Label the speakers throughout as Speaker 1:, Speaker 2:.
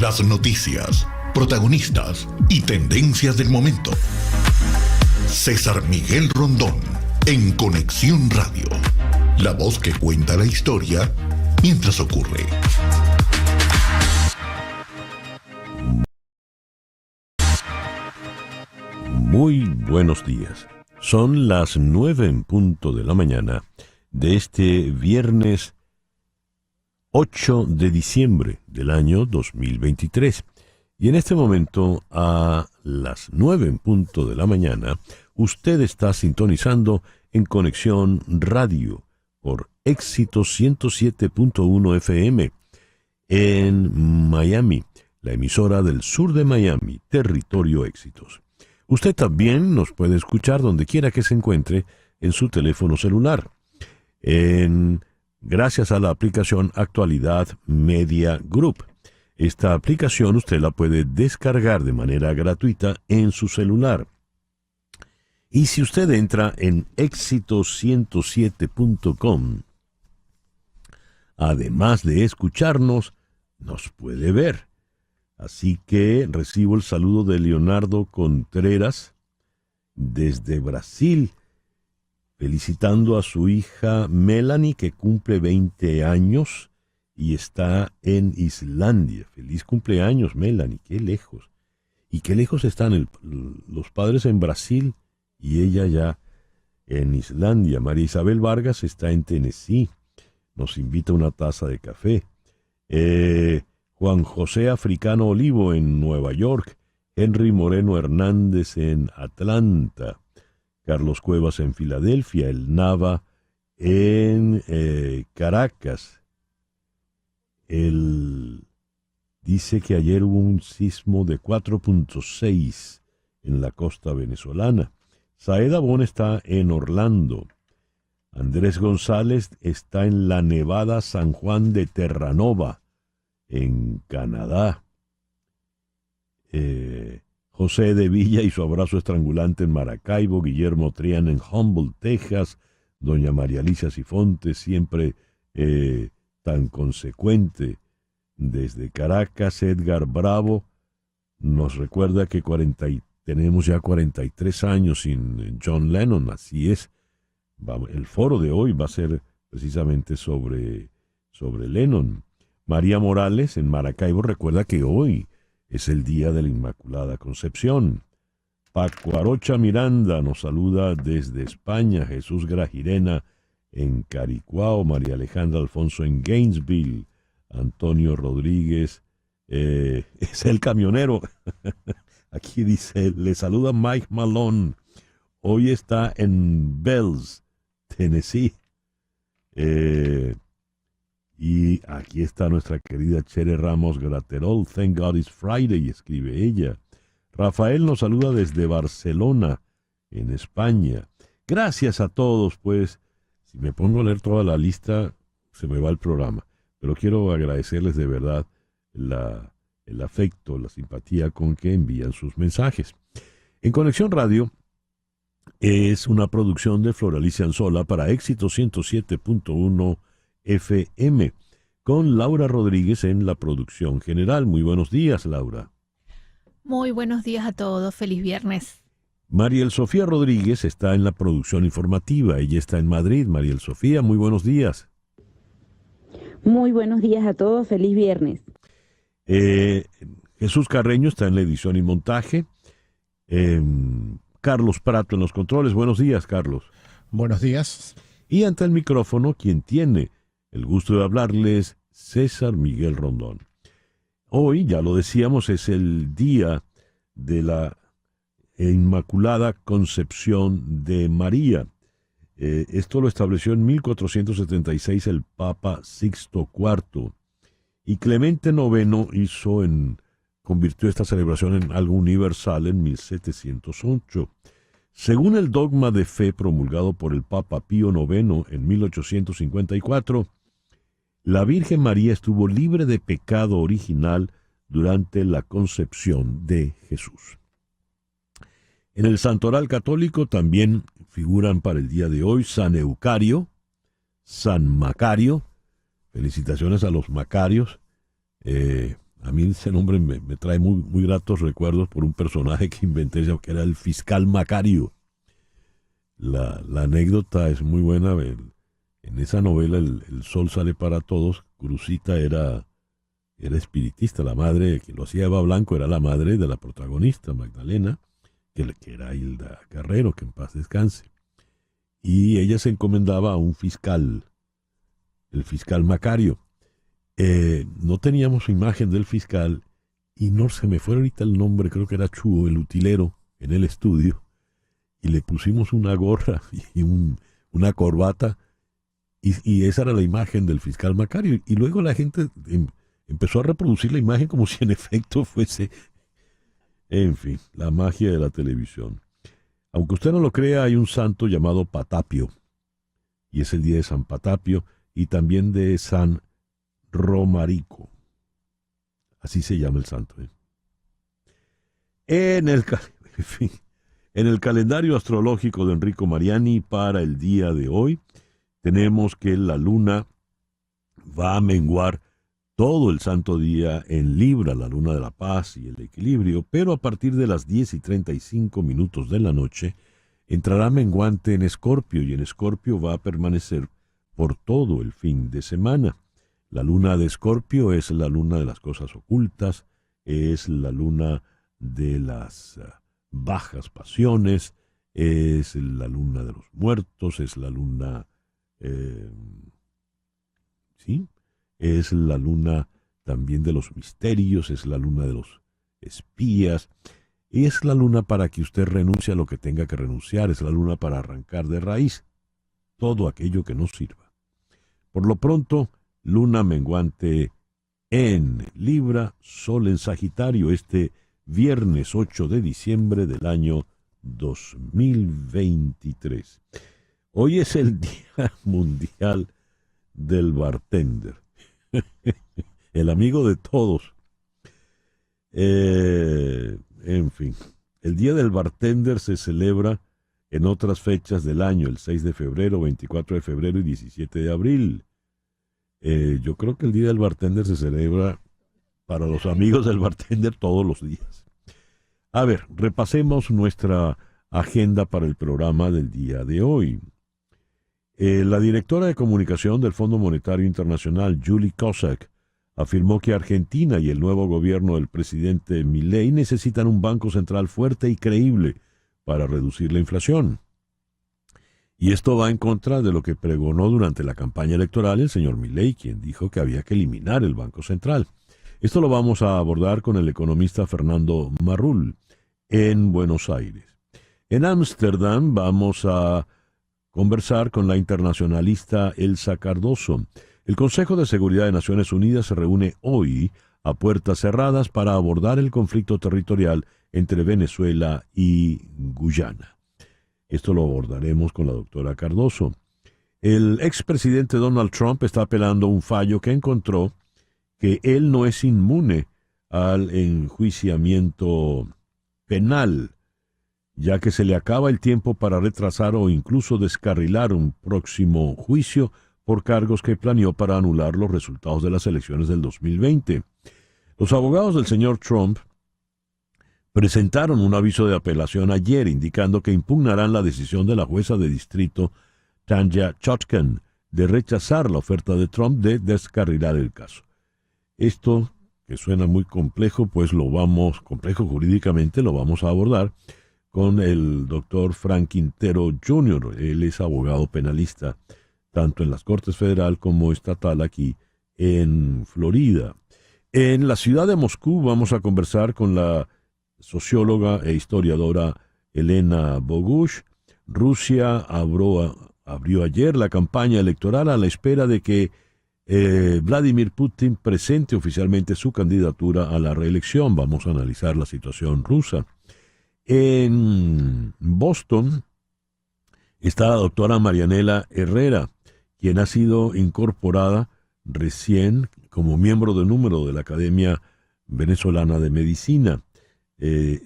Speaker 1: Las noticias, protagonistas y tendencias del momento. César Miguel Rondón, en Conexión Radio. La voz que cuenta la historia mientras ocurre.
Speaker 2: Muy buenos días. Son las 9 en punto de la mañana de este viernes 8 de diciembre del año 2023. Y en este momento, a las 9 en punto de la mañana, usted está sintonizando en Conexión Radio por Éxito 107.1 FM en Miami, la emisora del sur de Miami, Territorio Éxitos. Usted también nos puede escuchar donde quiera que se encuentre en su teléfono celular, gracias a la aplicación Actualidad Media Group. Esta aplicación usted la puede descargar de manera gratuita en su celular. Y si usted entra en éxito107.com, además de escucharnos, nos puede ver. Así que recibo el saludo de Leonardo Contreras desde Brasil, felicitando a su hija Melanie, que cumple 20 años y está en Islandia. Feliz cumpleaños, Melanie, qué lejos. Y qué lejos están los padres en Brasil y ella ya en Islandia. María Isabel Vargas está en Tennessee, nos invita a una taza de café. Juan José Africano Olivo en Nueva York, Henry Moreno Hernández en Atlanta, Carlos Cuevas en Filadelfia, el Nava en Caracas. Él dice que ayer hubo un sismo de 4.6 en la costa venezolana. Saeda Bon está en Orlando. Andrés González está en la Nevada San Juan de Terranova, en Canadá. José de Villa y su abrazo estrangulante en Maracaibo. Guillermo Triana en Humboldt, Texas. Doña María Alicia Sifonte, siempre tan consecuente, desde Caracas. Edgar Bravo nos recuerda que tenemos ya 43 años sin John Lennon. Así es. El foro de hoy va a ser precisamente sobre Lennon. María Morales en Maracaibo recuerda que hoy es el día de la Inmaculada Concepción. Paco Arocha Miranda nos saluda desde España. Jesús Grajirena en Caricuao. María Alejandra Alfonso en Gainesville. Antonio Rodríguez es el camionero. Aquí dice, le saluda Mike Malone. Hoy está en Bells, Tennessee. Y aquí está nuestra querida Chere Ramos Graterol. Thank God it's Friday, escribe ella. Rafael nos saluda desde Barcelona, en España. Gracias a todos, pues. Si me pongo a leer toda la lista, se me va el programa. Pero quiero agradecerles de verdad el afecto, la simpatía con que envían sus mensajes. En Conexión Radio es una producción de Floralicia Anzola para Éxito 107.1 FM, con Laura Rodríguez en la producción general. Muy buenos días, Laura.
Speaker 3: Muy buenos días a todos. Feliz viernes.
Speaker 2: Mariel Sofía Rodríguez está en la producción informativa. Ella está en Madrid. Mariel Sofía, muy buenos días.
Speaker 4: Muy buenos días a todos. Feliz viernes.
Speaker 2: Jesús Carreño está en la edición y montaje. Carlos Prato en los controles. Buenos días, Carlos.
Speaker 5: Buenos días.
Speaker 2: Y ante el micrófono, quien tiene el gusto de hablarles, César Miguel Rondón. Hoy, ya lo decíamos, es el día de la Inmaculada Concepción de María. Esto lo estableció en 1476 el Papa Sixto IV. Y Clemente IX convirtió esta celebración en algo universal en 1708. Según el dogma de fe promulgado por el Papa Pío IX en 1854, la Virgen María estuvo libre de pecado original durante la concepción de Jesús. En el Santoral Católico también figuran para el día de hoy San Eucario, San Macario. Felicitaciones a los Macarios. A mí ese nombre me trae muy gratos recuerdos por un personaje que inventé, que era el fiscal Macario. La anécdota es muy buena. En esa novela, El Sol Sale para Todos, Cruzita era espiritista. La madre, que lo hacía Eva Blanco, era la madre de la protagonista, Magdalena, que era Hilda Carrero, que en paz descanse. Y ella se encomendaba a un fiscal, el fiscal Macario. No teníamos imagen del fiscal y no se me fue ahorita el nombre, creo que era Chuo, el utilero, en el estudio, y le pusimos una gorra y una corbata y esa era la imagen del fiscal Macario. Y luego la gente empezó a reproducir la imagen como si en efecto fuese, en fin, la magia de la televisión. Aunque usted no lo crea, hay un santo llamado Patapio, y es el día de San Patapio y también de San Romarico. Así se llama el santo. En el calendario astrológico de Enrico Mariani para el día de hoy, tenemos que la luna va a menguar todo el santo día en Libra, la luna de la paz y el equilibrio, pero a partir de las 10:35 de la noche entrará menguante en Escorpio, y en Escorpio va a permanecer por todo el fin de semana. La luna de Escorpio es la luna de las cosas ocultas, es la luna de las bajas pasiones, es la luna de los muertos, es la luna... es la luna también de los misterios, es la luna de los espías, es la luna para que usted renuncie a lo que tenga que renunciar, es la luna para arrancar de raíz todo aquello que no sirva. Por lo pronto, luna menguante en Libra, sol en Sagitario, este viernes 8 de diciembre del año 2023. Hoy es el Día Mundial del Bartender. El amigo de todos. En fin, el Día del Bartender se celebra en otras fechas del año, el 6 de febrero, 24 de febrero y 17 de abril. Yo creo que el Día del Bartender se celebra para los amigos del bartender todos los días. A ver, repasemos nuestra agenda para el programa del día de hoy. La directora de comunicación del Fondo Monetario Internacional, Julie Kozak, afirmó que Argentina y el nuevo gobierno del presidente Milei necesitan un banco central fuerte y creíble para reducir la inflación. Y esto va en contra de lo que pregonó durante la campaña electoral el señor Milei, quien dijo que había que eliminar el Banco Central. Esto lo vamos a abordar con el economista Fernando Marrul en Buenos Aires. En Ámsterdam vamos a conversar con la internacionalista Elsa Cardoso. El Consejo de Seguridad de Naciones Unidas se reúne hoy a puertas cerradas para abordar el conflicto territorial entre Venezuela y Guyana. Esto lo abordaremos con la doctora Cardoso. El expresidente Donald Trump está apelando a un fallo que encontró que él no es inmune al enjuiciamiento penal, ya que se le acaba el tiempo para retrasar o incluso descarrilar un próximo juicio por cargos que planeó para anular los resultados de las elecciones del 2020. Los abogados del señor Trump presentaron un aviso de apelación ayer indicando que impugnarán la decisión de la jueza de distrito Tanya Chutkan de rechazar la oferta de Trump de descarrilar el caso. Esto, que suena muy complejo, pues complejo jurídicamente, lo vamos a abordar con el doctor Frank Quintero Jr. Él es abogado penalista, tanto en las Cortes Federal como estatal aquí en Florida. En la ciudad de Moscú vamos a conversar con la socióloga e historiadora Elena Bogush. Rusia abrió ayer la campaña electoral a la espera de que Vladimir Putin presente oficialmente su candidatura a la reelección. Vamos a analizar la situación rusa. En Boston está la doctora Marianela Herrera, quien ha sido incorporada recién como miembro de número de la Academia Venezolana de Medicina.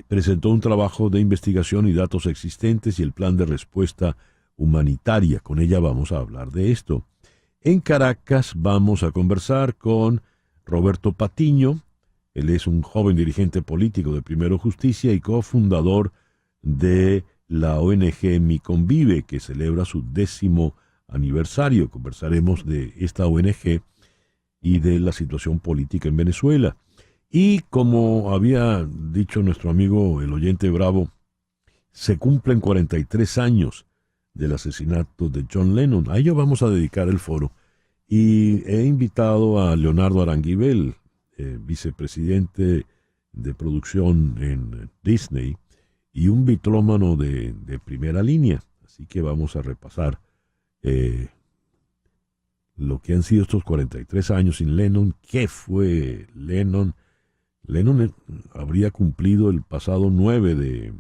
Speaker 2: Presentó un trabajo de investigación y datos existentes y el plan de respuesta humanitaria. Con ella vamos a hablar de esto. En Caracas vamos a conversar con Roberto Patiño, Él es un joven dirigente político de Primero Justicia y cofundador de la ONG Mi Convive, que celebra su 10º aniversario. Conversaremos de esta ONG y de la situación política en Venezuela. Y como había dicho nuestro amigo el oyente Bravo, se cumplen 43 años del asesinato de John Lennon. A ello vamos a dedicar el foro. Y he invitado a Leonardo Aranguibel, vicepresidente de producción en Disney y un bitlómano de primera línea. Así que vamos a repasar lo que han sido estos 43 años sin Lennon. ¿Qué fue Lennon? Lennon habría cumplido el pasado 9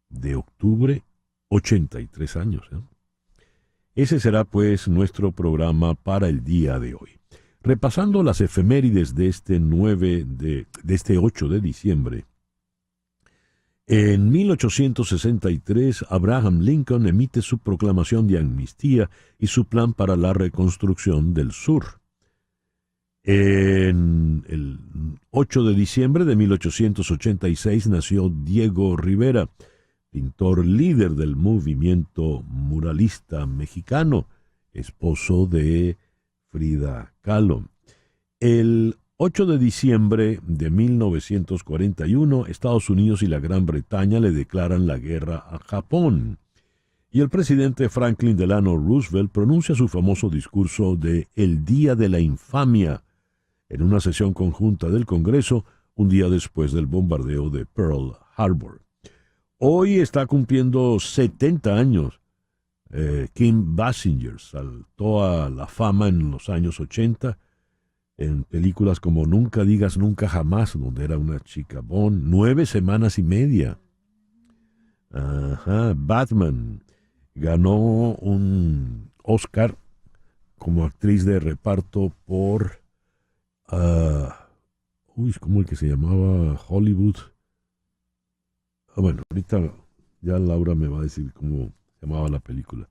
Speaker 2: de octubre 83 años. Ese será pues nuestro programa para el día de hoy. Repasando las efemérides de este 8 de diciembre. En 1863, Abraham Lincoln emite su proclamación de amnistía y su plan para la reconstrucción del sur. En el 8 de diciembre de 1886 nació Diego Rivera, pintor líder del movimiento muralista mexicano, esposo de Frida Kahlo. El 8 de diciembre de 1941, Estados Unidos y la Gran Bretaña le declaran la guerra a Japón. Y el presidente Franklin Delano Roosevelt pronuncia su famoso discurso de El Día de la Infamia en una sesión conjunta del Congreso un día después del bombardeo de Pearl Harbor. Hoy está cumpliendo 70 años. Kim Basinger saltó a la fama en los años 80 en películas como Nunca digas nunca jamás, donde era una chica Bond, 9 semanas y media. Batman. Ganó un Oscar como actriz de reparto por ¿cómo el que se llamaba? Hollywood. Bueno, ahorita ya Laura me va a decir cómo se llamaba la película.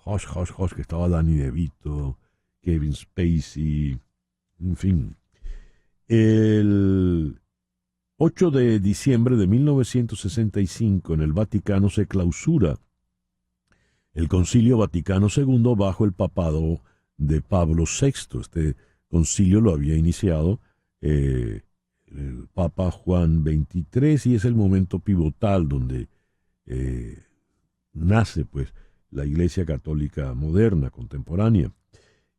Speaker 2: Hush, Hush, Hush, que estaba Danny DeVito, Kevin Spacey, en fin. El 8 de diciembre de 1965 en el Vaticano se clausura el Concilio Vaticano II bajo el papado de Pablo VI. Este concilio lo había iniciado el Papa Juan XXIII y es el momento pivotal donde nace pues la Iglesia Católica moderna, contemporánea.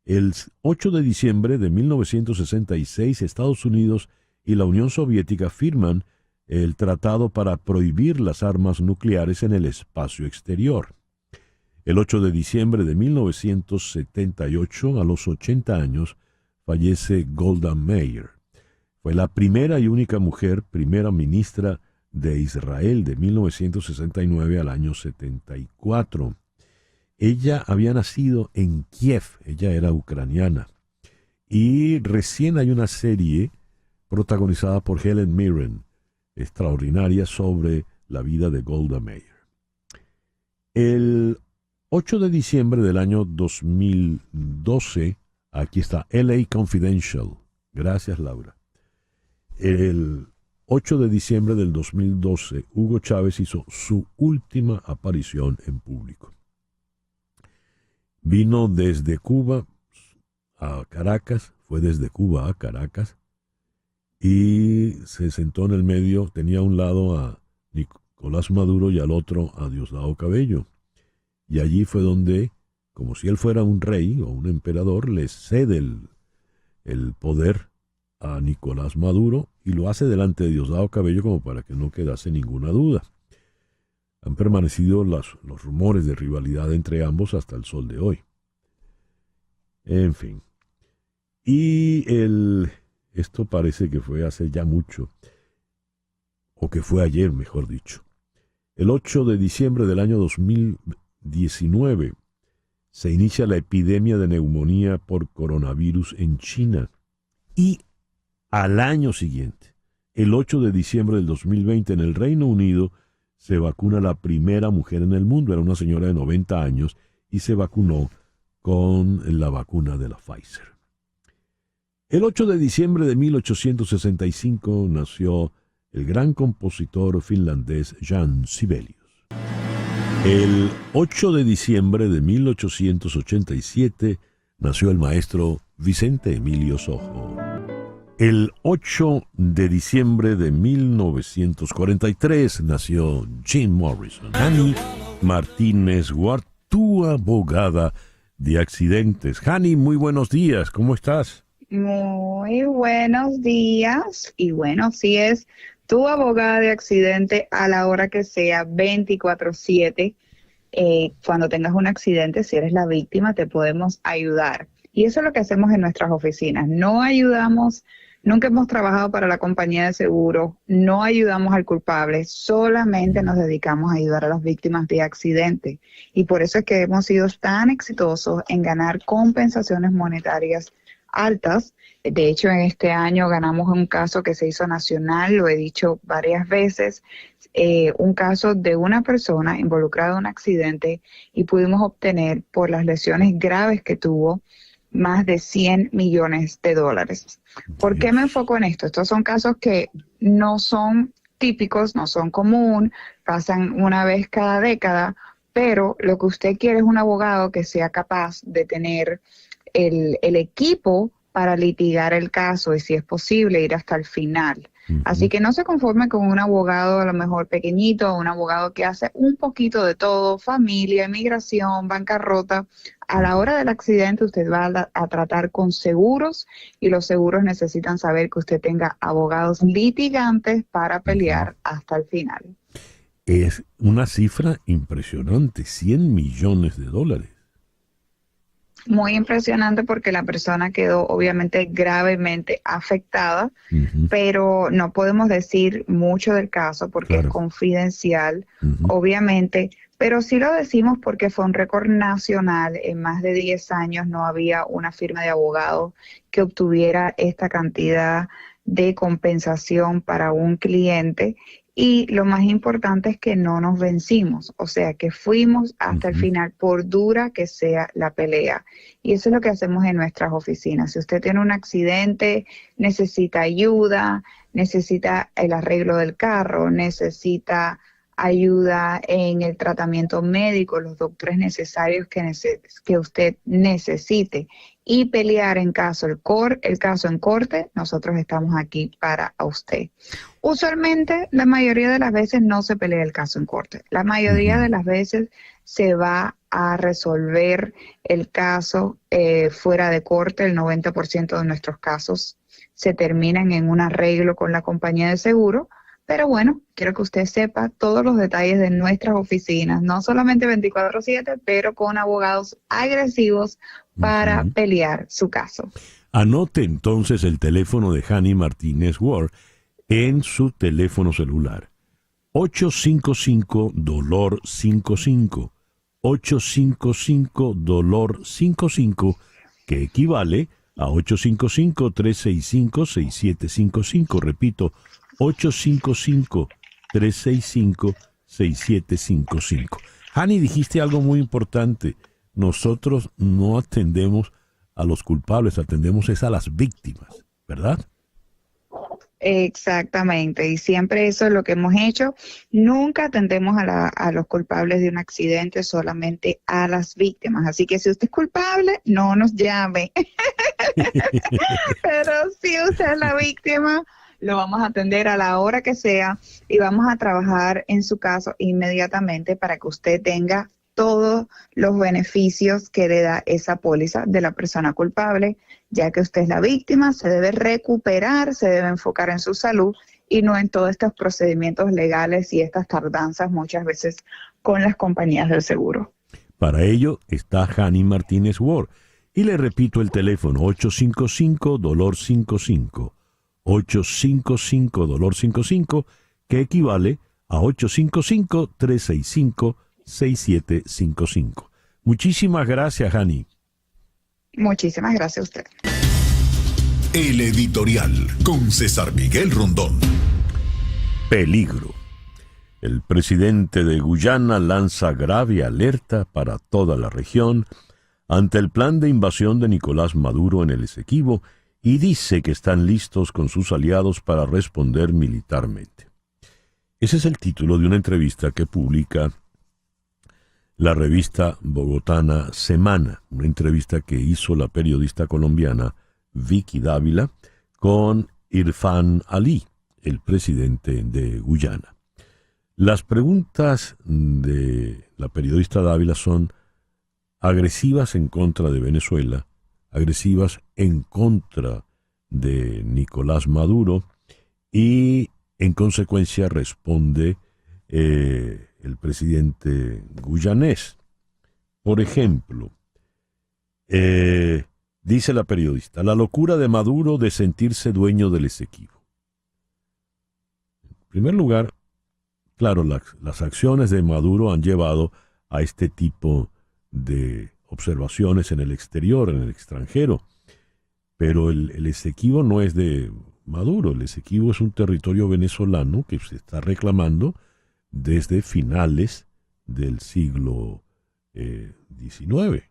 Speaker 2: El 8 de diciembre de 1966, Estados Unidos y la Unión Soviética firman el tratado para prohibir las armas nucleares en el espacio exterior. El 8 de diciembre de 1978, a los 80 años, fallece Golda Meir. Fue la primera y única mujer primera ministra de Israel de 1969 al año 74. Ella había nacido en Kiev, ella era ucraniana. Y recién hay una serie protagonizada por Helen Mirren, extraordinaria, sobre la vida de Golda Meir. El 8 de diciembre del año 2012, aquí está LA Confidential. Gracias, Laura. El 8 de diciembre del 2012, Hugo Chávez hizo su última aparición en público. Vino desde Cuba a Caracas, fue desde Cuba a Caracas, y se sentó en el medio, tenía a un lado a Nicolás Maduro y al otro a Diosdado Cabello. Y allí fue donde, como si él fuera un rey o un emperador, le cede el poder a Nicolás Maduro y lo hace delante de Diosdado Cabello como para que no quedase ninguna duda. Han permanecido los rumores de rivalidad entre ambos hasta el sol de hoy. En fin. Y esto parece que fue hace ya mucho, o que fue ayer, mejor dicho. El 8 de diciembre del año 2019 se inicia la epidemia de neumonía por coronavirus en China. Y al año siguiente, el 8 de diciembre del 2020, en el Reino Unido, se vacuna la primera mujer en el mundo. Era una señora de 90 años y se vacunó con la vacuna de la Pfizer. El 8 de diciembre de 1865 nació el gran compositor finlandés Jan Sibelius. El 8 de diciembre de 1887 nació el maestro Vicente Emilio Sojo. El 8 de diciembre de 1943 nació Jim Morrison. Hani Martínez Ward, tu abogada de accidentes. Hani, muy buenos días, ¿cómo estás?
Speaker 5: Muy buenos días. Y bueno, si es tu abogada de accidente a la hora que sea, 24/7. Cuando tengas un accidente, si eres la víctima, te podemos ayudar. Y eso es lo que hacemos en nuestras oficinas. No ayudamos, nunca hemos trabajado para la compañía de seguro, no ayudamos al culpable, solamente nos dedicamos a ayudar a las víctimas de accidente. Y por eso es que hemos sido tan exitosos en ganar compensaciones monetarias altas. De hecho, en este año ganamos un caso que se hizo nacional, lo he dicho varias veces, un caso de una persona involucrada en un accidente y pudimos obtener por las lesiones graves que tuvo más de $100 millones. ¿Por qué me enfoco en esto? Estos son casos que no son típicos, no son común, pasan una vez cada década, pero lo que usted quiere es un abogado que sea capaz de tener el equipo para litigar el caso y, si es posible, ir hasta el final. Así que no se conforme con un abogado a lo mejor pequeñito, un abogado que hace un poquito de todo, familia, inmigración, bancarrota. A la hora del accidente usted va a tratar con seguros y los seguros necesitan saber que usted tenga abogados litigantes para pelear hasta el final.
Speaker 2: Es una cifra impresionante, $100 millones.
Speaker 5: Muy impresionante porque la persona quedó obviamente gravemente afectada, pero no podemos decir mucho del caso porque es confidencial, obviamente, pero sí lo decimos porque fue un récord nacional. En más de 10 años no había una firma de abogados que obtuviera esta cantidad de compensación para un cliente. Y lo más importante es que no nos vencimos, o sea que fuimos hasta el final, por dura que sea la pelea. Y eso es lo que hacemos en nuestras oficinas. Si usted tiene un accidente, necesita ayuda, necesita el arreglo del carro, necesita ayuda en el tratamiento médico, los doctores necesarios que usted necesite, y pelear el caso en corte, nosotros estamos aquí para usted. Usualmente, la mayoría de las veces no se pelea el caso en corte. La mayoría de las veces se va a resolver el caso fuera de corte. El 90% de nuestros casos se terminan en un arreglo con la compañía de seguro. Pero bueno, quiero que usted sepa todos los detalles de nuestras oficinas, no solamente 24/7, pero con abogados agresivos para pelear su caso.
Speaker 2: Anote entonces el teléfono de Hani Martínez Ward en su teléfono celular. 855-DOLOR-55. 855-DOLOR-55, que equivale a 855-365-6755. Repito, 855-365-6755. Hani, dijiste algo muy importante. Nosotros no atendemos a los culpables, atendemos es a las víctimas, ¿verdad?
Speaker 5: Exactamente, y siempre eso es lo que hemos hecho. Nunca atendemos a los culpables de un accidente, solamente a las víctimas. Así que si usted es culpable, no nos llame. Pero si usted es la víctima, lo vamos a atender a la hora que sea y vamos a trabajar en su caso inmediatamente para que usted tenga todos los beneficios que le da esa póliza de la persona culpable. Ya que usted es la víctima, se debe recuperar, se debe enfocar en su salud y no en todos estos procedimientos legales y estas tardanzas muchas veces con las compañías del seguro.
Speaker 2: Para ello está Hani Martínez Ward. Y le repito el teléfono, 855-DOLOR-55. 855-DOLOR-55, que equivale a 855-365-6755. Muchísimas gracias, Hani.
Speaker 5: Muchísimas gracias a usted.
Speaker 1: El editorial con César Miguel Rondón.
Speaker 2: Peligro. El presidente de Guyana lanza grave alerta para toda la región ante el plan de invasión de Nicolás Maduro en el Esequibo y dice que están listos con sus aliados para responder militarmente. Ese es el título de una entrevista que publica la revista bogotana Semana, una entrevista que hizo la periodista colombiana Vicky Dávila con Irfan Ali, el presidente de Guyana. Las preguntas de la periodista Dávila son agresivas en contra de Venezuela, agresivas en contra de Nicolás Maduro, y en consecuencia responde el presidente guyanés. Por ejemplo, dice la periodista, la locura de Maduro de sentirse dueño del Esequibo. En primer lugar, claro, las acciones de Maduro han llevado a este tipo de observaciones en el exterior, en el extranjero. Pero el Esequibo no es de Maduro. El Esequibo es un territorio venezolano que se está reclamando desde finales del siglo XIX.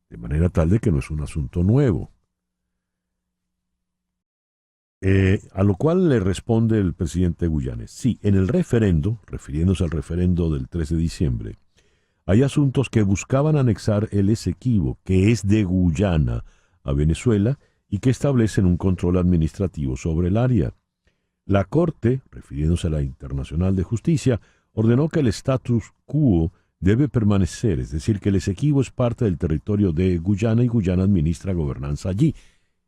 Speaker 2: De manera tal de que no es un asunto nuevo. A lo cual le responde el presidente guyanés. Sí, en el referendo, refiriéndose al referendo del 3 de diciembre, hay asuntos que buscaban anexar el Esequibo, que es de Guyana, a Venezuela, y que establecen un control administrativo sobre el área. La Corte, refiriéndose a la Internacional de Justicia, ordenó que el status quo debe permanecer, es decir, que el Esequibo es parte del territorio de Guyana y Guyana administra gobernanza allí.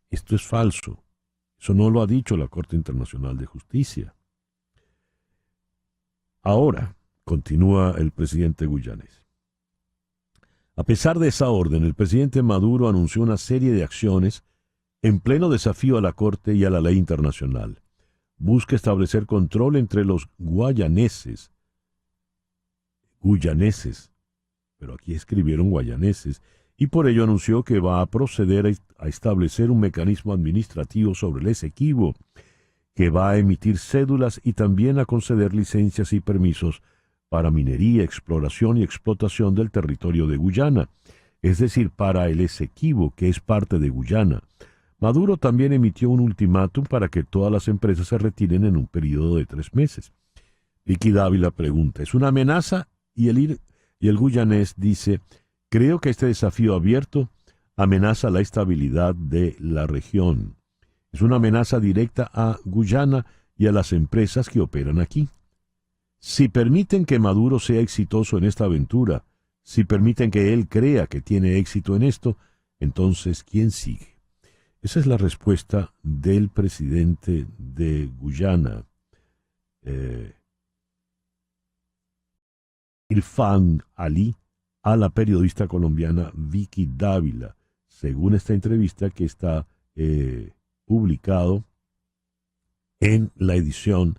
Speaker 2: Esto es falso. Eso no lo ha dicho la Corte Internacional de Justicia. Ahora, continúa el presidente guyanés. A pesar de esa orden, el presidente Maduro anunció una serie de acciones en pleno desafío a la Corte y a la ley internacional. Busca establecer control entre los guyaneses, pero aquí escribieron guyaneses, y por ello anunció que va a proceder a establecer un mecanismo administrativo sobre el Esequibo, que va a emitir cédulas y también a conceder licencias y permisos para minería, exploración y explotación del territorio de Guyana, es decir, para el Esequibo, que es parte de Guyana. Maduro también emitió un ultimátum para que todas las empresas se retiren en un periodo de 3 meses. Vicky Dávila pregunta, ¿es una amenaza? Y el guyanés dice, creo que este desafío abierto amenaza la estabilidad de la región. Es una amenaza directa a Guyana y a las empresas que operan aquí. Si permiten que Maduro sea exitoso en esta aventura, si permiten que él crea que tiene éxito en esto, entonces, ¿quién sigue? Esa es la respuesta del presidente de Guyana, Irfan Ali, a la periodista colombiana Vicky Dávila, según esta entrevista que está publicado en la edición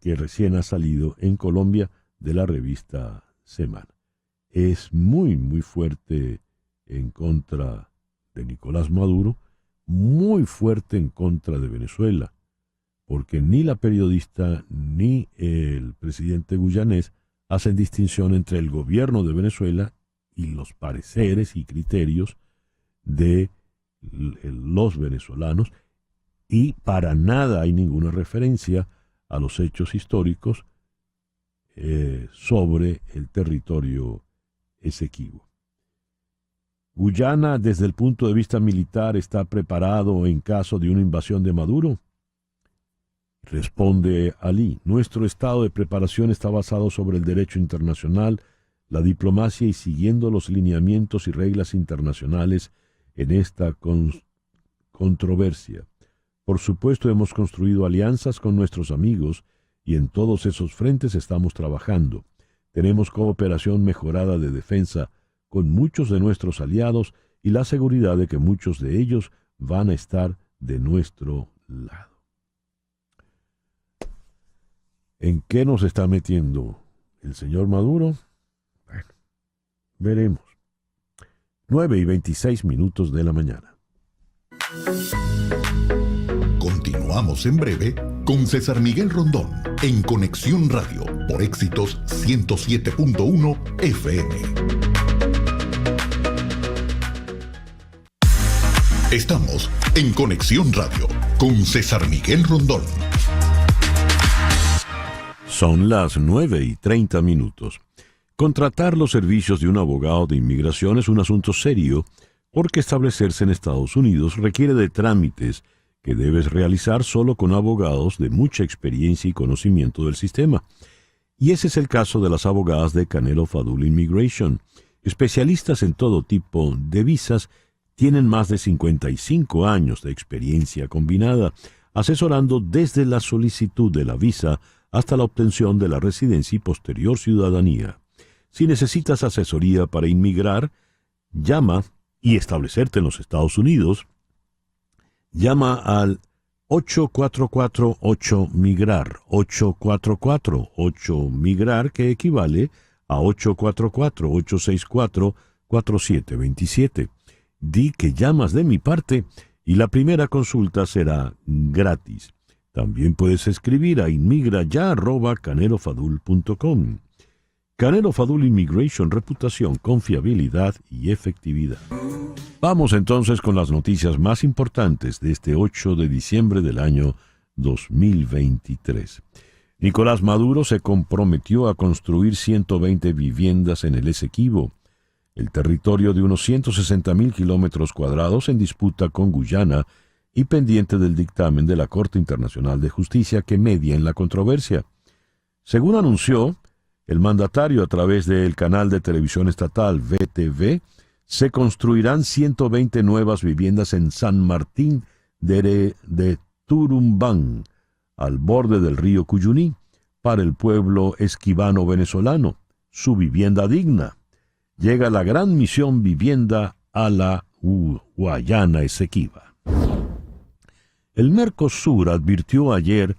Speaker 2: que recién ha salido en Colombia de la revista Semana. Es muy, muy fuerte en contra de Nicolás Maduro, muy fuerte en contra de Venezuela, porque ni la periodista ni el presidente guyanés hacen distinción entre el gobierno de Venezuela y los pareceres y criterios de los venezolanos, y para nada hay ninguna referencia a los hechos históricos sobre el territorio Esequibo. ¿Guyana, desde el punto de vista militar, está preparado en caso de una invasión de Maduro? Responde Ali, nuestro estado de preparación está basado sobre el derecho internacional, la diplomacia y siguiendo los lineamientos y reglas internacionales en esta controversia. Por supuesto, hemos construido alianzas con nuestros amigos y en todos esos frentes estamos trabajando. Tenemos cooperación mejorada de defensa con muchos de nuestros aliados y la seguridad de que muchos de ellos van a estar de nuestro lado. ¿En qué nos está metiendo el señor Maduro? Bueno, veremos. 9:26 de la mañana.
Speaker 1: Continuamos en breve con César Miguel Rondón en Conexión Radio por Éxitos 107.1 FM. Estamos en Conexión Radio con César Miguel Rondón.
Speaker 2: Son las 9:30. Contratar los servicios de un abogado de inmigración es un asunto serio porque establecerse en Estados Unidos requiere de trámites que debes realizar solo con abogados de mucha experiencia y conocimiento del sistema. Y ese es el caso de las abogadas de Canelo Fadul Immigration. Especialistas en todo tipo de visas, tienen más de 55 años de experiencia combinada, asesorando desde la solicitud de la visa hasta la obtención de la residencia y posterior ciudadanía. Si necesitas asesoría para inmigrar, llama y establecerte en los Estados Unidos, llama al 844-8MIGRAR, 844-8MIGRAR, que equivale a 844-864-4727. Di que llamas de mi parte y la primera consulta será gratis. También puedes escribir a inmigraya@canelofadul.com. Canelo Fadul Immigration, reputación, confiabilidad y efectividad. Vamos entonces con las noticias más importantes de este 8 de diciembre del año 2023. Nicolás Maduro se comprometió a construir 120 viviendas en el Esequibo, el territorio de unos 160.000 kilómetros cuadrados en disputa con Guyana y pendiente del dictamen de la Corte Internacional de Justicia que media en la controversia. Según anunció el mandatario a través del canal de televisión estatal VTV, se construirán 120 nuevas viviendas en San Martín de Turumbán, al borde del río Cuyuní, para el pueblo esquivano venezolano, su vivienda digna. Llega la gran misión vivienda a la Guayana Esequiba. El Mercosur advirtió ayer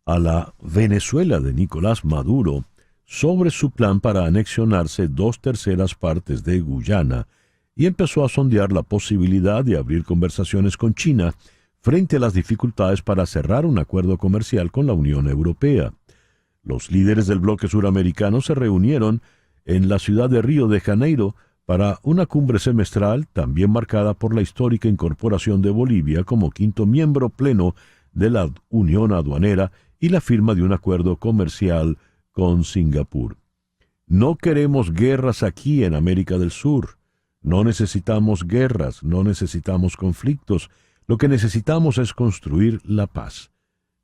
Speaker 2: a la Venezuela de Nicolás Maduro sobre su plan para anexionarse 2/3 partes de Guyana y empezó a sondear la posibilidad de abrir conversaciones con China frente a las dificultades para cerrar un acuerdo comercial con la Unión Europea. Los líderes del bloque suramericano se reunieron en la ciudad de Río de Janeiro para una cumbre semestral también marcada por la histórica incorporación de Bolivia como quinto miembro pleno de la Unión Aduanera y la firma de un acuerdo comercial con Singapur. No queremos guerras aquí en América del Sur. No necesitamos guerras, no necesitamos conflictos. Lo que necesitamos es construir la paz.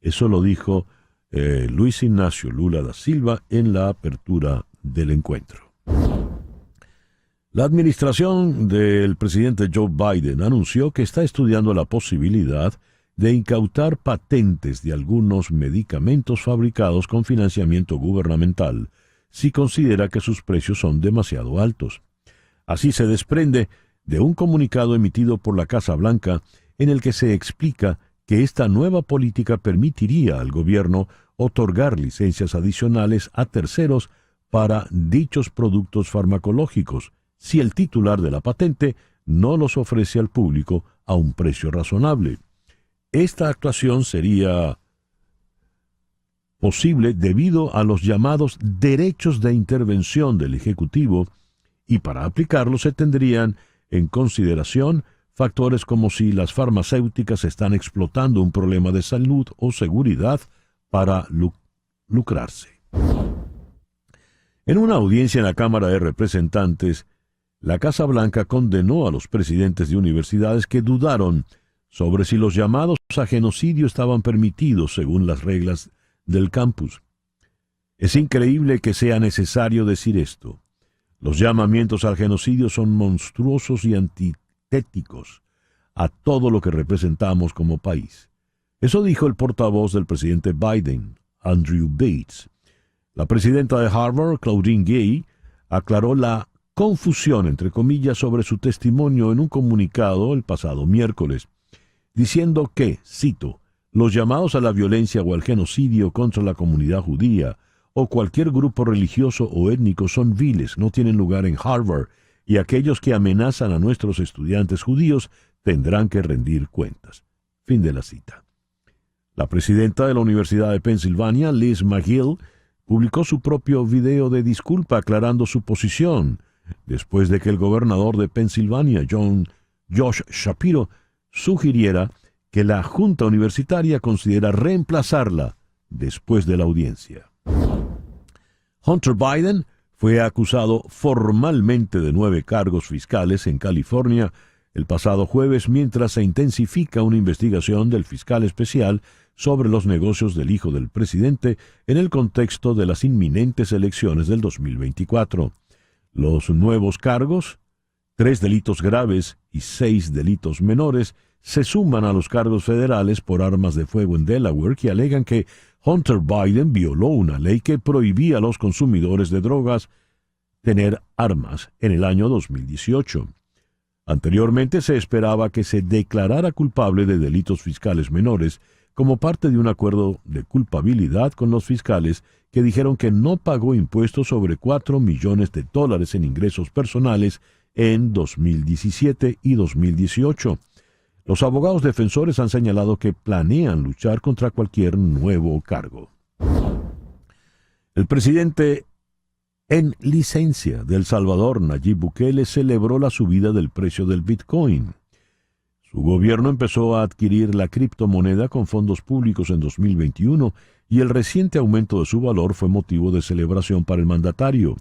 Speaker 2: Eso lo dijo Luis Ignacio Lula da Silva en la apertura del encuentro. La administración del presidente Joe Biden anunció que está estudiando la posibilidad de incautar patentes de algunos medicamentos fabricados con financiamiento gubernamental si considera que sus precios son demasiado altos. Así se desprende de un comunicado emitido por la Casa Blanca en el que se explica que esta nueva política permitiría al gobierno otorgar licencias adicionales a terceros para dichos productos farmacológicos, si el titular de la patente no los ofrece al público a un precio razonable. Esta actuación sería posible debido a los llamados derechos de intervención del Ejecutivo, y para aplicarlos se tendrían en consideración factores como si las farmacéuticas están explotando un problema de salud o seguridad para lucrarse. En una audiencia en la Cámara de Representantes, la Casa Blanca condenó a los presidentes de universidades que dudaron sobre si los llamados a genocidio estaban permitidos según las reglas del campus. Es increíble que sea necesario decir esto. Los llamamientos al genocidio son monstruosos y antitéticos a todo lo que representamos como país. Eso dijo el portavoz del presidente Biden, Andrew Bates. La presidenta de Harvard, Claudine Gay, aclaró la confusión, entre comillas, sobre su testimonio en un comunicado el pasado miércoles, diciendo que, cito, los llamados a la violencia o al genocidio contra la comunidad judía o cualquier grupo religioso o étnico son viles, no tienen lugar en Harvard, y aquellos que amenazan a nuestros estudiantes judíos tendrán que rendir cuentas. Fin de la cita. La presidenta de la Universidad de Pensilvania, Liz McGill, publicó su propio video de disculpa aclarando su posición, después de que el gobernador de Pensilvania, Josh Shapiro, sugiriera que la Junta Universitaria considera reemplazarla después de la audiencia. Hunter Biden fue acusado formalmente de 9 cargos fiscales en California el pasado jueves mientras se intensifica una investigación del fiscal especial sobre los negocios del hijo del presidente en el contexto de las inminentes elecciones del 2024. Los nuevos cargos, 3 delitos graves y 6 delitos menores, se suman a los cargos federales por armas de fuego en Delaware que alegan que Hunter Biden violó una ley que prohibía a los consumidores de drogas tener armas en el año 2018. Anteriormente se esperaba que se declarara culpable de delitos fiscales menores como parte de un acuerdo de culpabilidad con los fiscales que dijeron que no pagó impuestos sobre $4 millones en ingresos personales en 2017 y 2018. Los abogados defensores han señalado que planean luchar contra cualquier nuevo cargo. El presidente en licencia de El Salvador, Nayib Bukele, celebró la subida del precio del Bitcoin. Su gobierno empezó a adquirir la criptomoneda con fondos públicos en 2021 y el reciente aumento de su valor fue motivo de celebración para el mandatario.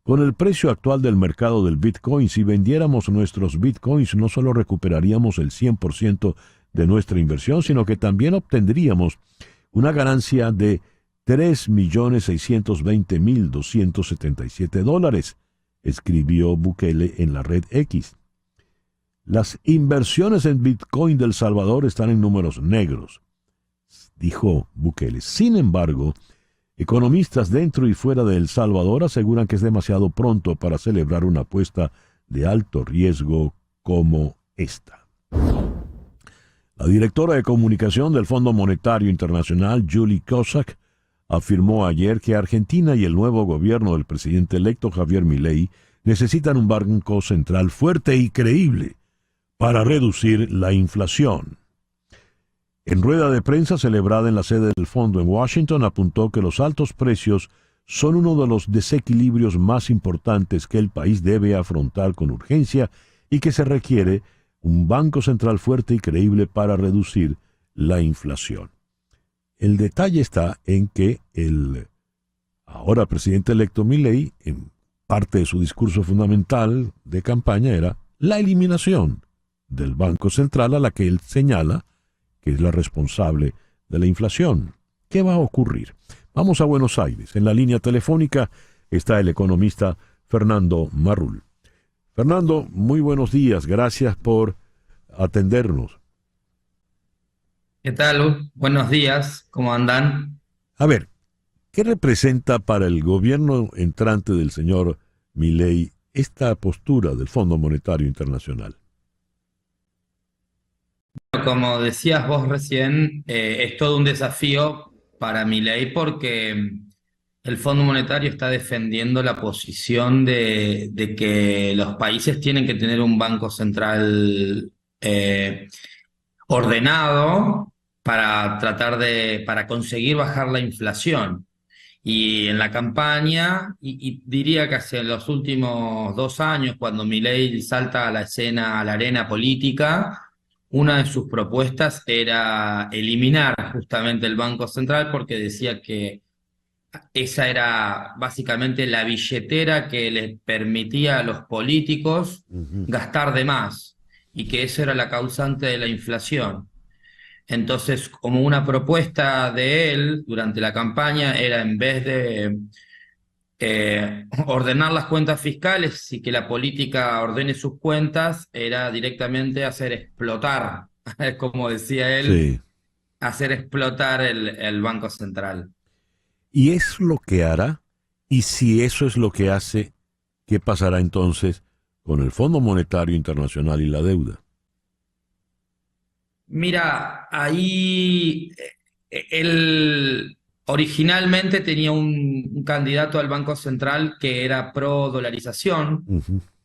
Speaker 2: Con el precio actual del mercado del Bitcoin, si vendiéramos nuestros Bitcoins, no solo recuperaríamos el 100% de nuestra inversión, sino que también obtendríamos una ganancia de $3.620.277, escribió Bukele en la red X. Las inversiones en Bitcoin de El Salvador están en números negros, dijo Bukele. Sin embargo, economistas dentro y fuera de El Salvador aseguran que es demasiado pronto para celebrar una apuesta de alto riesgo como esta. La directora de comunicación del Fondo Monetario Internacional, Julie Kozak, afirmó ayer que Argentina y el nuevo gobierno del presidente electo Javier Milei necesitan un banco central fuerte y creíble para reducir la inflación. En rueda de prensa celebrada en la sede del fondo en Washington, apuntó que los altos precios son uno de los desequilibrios más importantes que el país debe afrontar con urgencia y que se requiere un banco central fuerte y creíble para reducir la inflación. El detalle está en que el ahora presidente electo Milei, en parte de su discurso fundamental de campaña, era la eliminación del Banco Central, a la que él señala que es la responsable de la inflación. ¿Qué va a ocurrir? Vamos a Buenos Aires. En la línea telefónica está el economista Fernando Marrul. Fernando, muy buenos días. Gracias por atendernos.
Speaker 6: ¿Qué tal? Buenos días, ¿cómo andan?
Speaker 2: A ver, ¿qué representa para el gobierno entrante del señor Milei esta postura del Fondo Monetario Internacional?
Speaker 6: Como decías vos recién, es todo un desafío para Milei porque el Fondo Monetario está defendiendo la posición de que los países tienen que tener un banco central ordenado para para conseguir bajar la inflación. Y en la campaña, y diría que hace los últimos 2 años, cuando Milei salta a la escena, a la arena política, una de sus propuestas era eliminar justamente el Banco Central porque decía que esa era básicamente la billetera que les permitía a los políticos gastar de más y que eso era la causante de la inflación. Entonces, como una propuesta de él durante la campaña era, en vez de ordenar las cuentas fiscales y que la política ordene sus cuentas, era directamente hacer explotar, como decía él,
Speaker 2: Sí.
Speaker 6: hacer explotar el Banco Central.
Speaker 2: ¿Y es lo que hará? Y si eso es lo que hace, ¿qué pasará entonces con el Fondo Monetario Internacional y la deuda?
Speaker 6: Mira, ahí él originalmente tenía un candidato al Banco Central que era pro dolarización,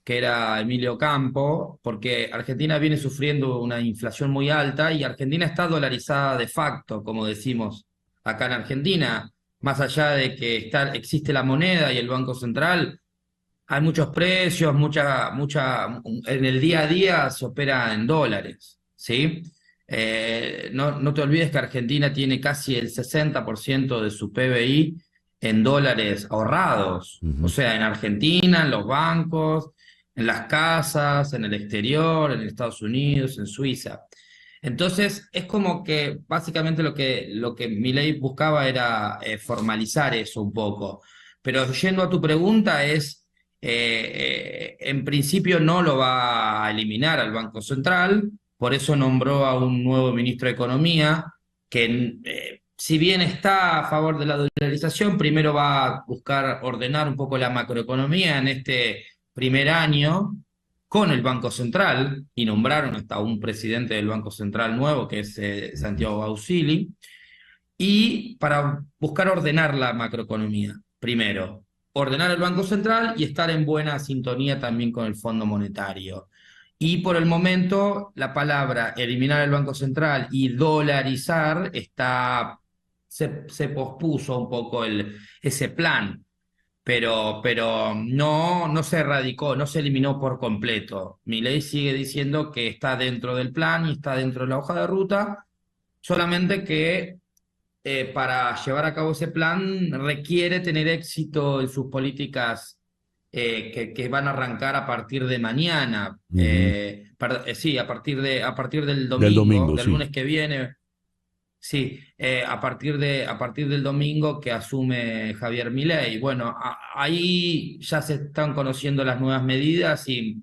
Speaker 6: que era Emilio Campo, porque Argentina viene sufriendo una inflación muy alta y Argentina está dolarizada de facto, como decimos acá en Argentina. Más allá de que existe la moneda y el Banco Central, hay muchos precios, en el día a día se opera en dólares. ¿sí? No te olvides que Argentina tiene casi el 60% de su PBI en dólares ahorrados. O sea, en Argentina, en los bancos, en las casas, en el exterior, en Estados Unidos, en Suiza. Entonces, es como que básicamente lo que Milei buscaba era formalizar eso un poco. Pero yendo a tu pregunta en principio no lo va a eliminar al Banco Central, por eso nombró a un nuevo ministro de Economía, que si bien está a favor de la dolarización, primero va a buscar ordenar un poco la macroeconomía en este primer año con el Banco Central, y nombraron hasta un presidente del Banco Central nuevo, que es Santiago Bausili, y para buscar ordenar la macroeconomía, primero, ordenar el Banco Central y estar en buena sintonía también con el Fondo Monetario. Y por el momento, la palabra eliminar el Banco Central y dolarizar se pospuso un poco ese plan, pero no se erradicó, no se eliminó por completo. Milei sigue diciendo que está dentro del plan y está dentro de la hoja de ruta, solamente que para llevar a cabo ese plan requiere tener éxito en sus políticas que van a arrancar a partir de mañana. Sí, a partir del
Speaker 2: Del domingo,
Speaker 6: del
Speaker 2: sí.
Speaker 6: lunes que viene. Sí, a partir del domingo que asume Javier Milei. Bueno, ahí ya se están conociendo las nuevas medidas y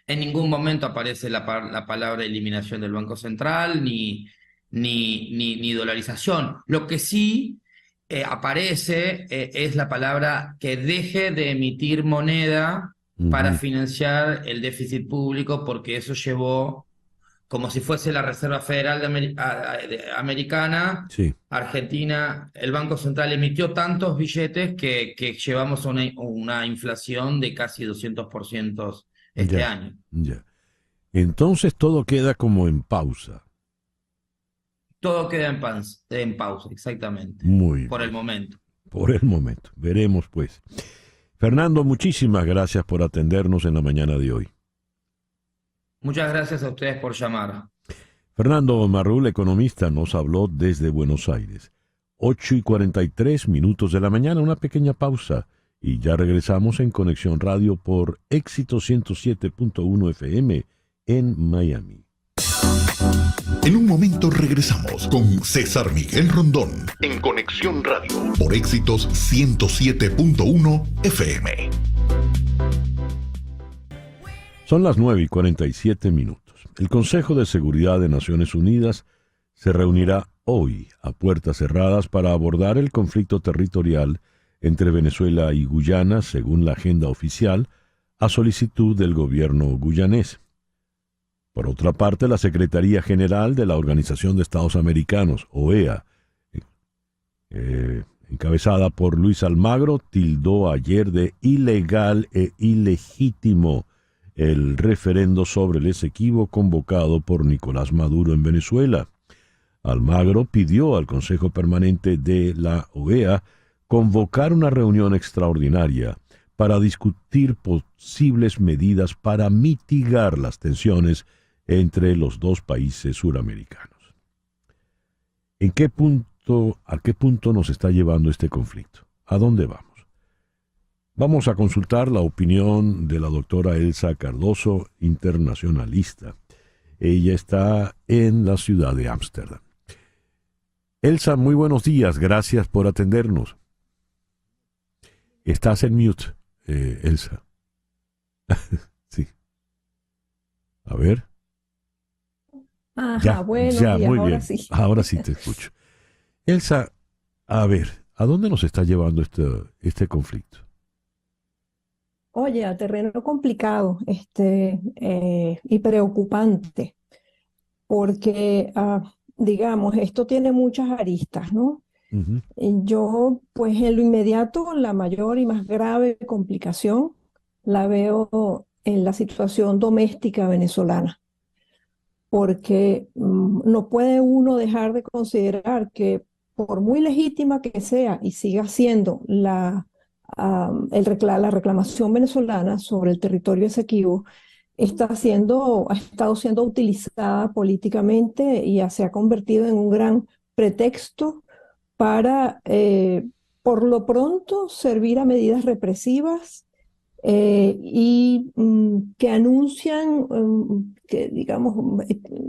Speaker 6: en ningún momento aparece la palabra eliminación del Banco Central ni dolarización. Lo que sí aparece es la palabra que deje de emitir moneda para financiar el déficit público, porque eso llevó, como si fuese la Reserva Federal Americana,
Speaker 2: Sí.
Speaker 6: Argentina, el Banco Central emitió tantos billetes que llevamos a una inflación de casi 200% este año.
Speaker 2: Ya. Entonces todo queda como en pausa.
Speaker 6: Todo queda en pausa, exactamente.
Speaker 2: Muy
Speaker 6: Por
Speaker 2: bien.
Speaker 6: el momento.
Speaker 2: Por el momento. Veremos pues. Fernando, muchísimas gracias por atendernos en la mañana de hoy.
Speaker 6: Muchas gracias a ustedes por llamar.
Speaker 2: Fernando Marrul, economista, nos habló desde Buenos Aires. 8:43 de la mañana, una pequeña pausa. Y ya regresamos en Conexión Radio por Éxito 107.1 FM en Miami.
Speaker 1: En un momento regresamos con César Miguel Rondón en Conexión Radio por Éxitos 107.1 FM.
Speaker 2: Son las 9:47. El Consejo de Seguridad de Naciones Unidas se reunirá hoy a puertas cerradas para abordar el conflicto territorial entre Venezuela y Guyana, según la agenda oficial, a solicitud del gobierno guyanés. Por otra parte, la Secretaría General de la Organización de Estados Americanos, OEA, encabezada por Luis Almagro, tildó ayer de ilegal e ilegítimo el referendo sobre el Esequibo convocado por Nicolás Maduro en Venezuela. Almagro pidió al Consejo Permanente de la OEA convocar una reunión extraordinaria para discutir posibles medidas para mitigar las tensiones entre los dos países suramericanos. ¿A qué punto nos está llevando este conflicto? ¿A dónde vamos? Vamos a consultar la opinión de la doctora Elsa Cardoso, internacionalista. Ella está en la ciudad de Ámsterdam. Elsa, muy buenos días, gracias por atendernos. Estás en mute, Elsa. Sí. A ver.
Speaker 7: Ajá, buenos días,
Speaker 2: muy
Speaker 7: ahora
Speaker 2: bien.
Speaker 7: sí.
Speaker 2: Ahora sí te escucho. Elsa, a ver, ¿a dónde nos está llevando este conflicto?
Speaker 7: Oye, a terreno complicado, y preocupante, porque, digamos, esto tiene muchas aristas, ¿no?
Speaker 2: Uh-huh.
Speaker 7: Yo, pues, en lo inmediato, la mayor y más grave complicación la veo en la situación doméstica venezolana, porque no puede uno dejar de considerar que por muy legítima que sea y siga siendo la reclamación venezolana sobre el territorio Esequibo, ha estado siendo utilizada políticamente y se ha convertido en un gran pretexto para, por lo pronto, servir a medidas represivas que anuncian que, digamos,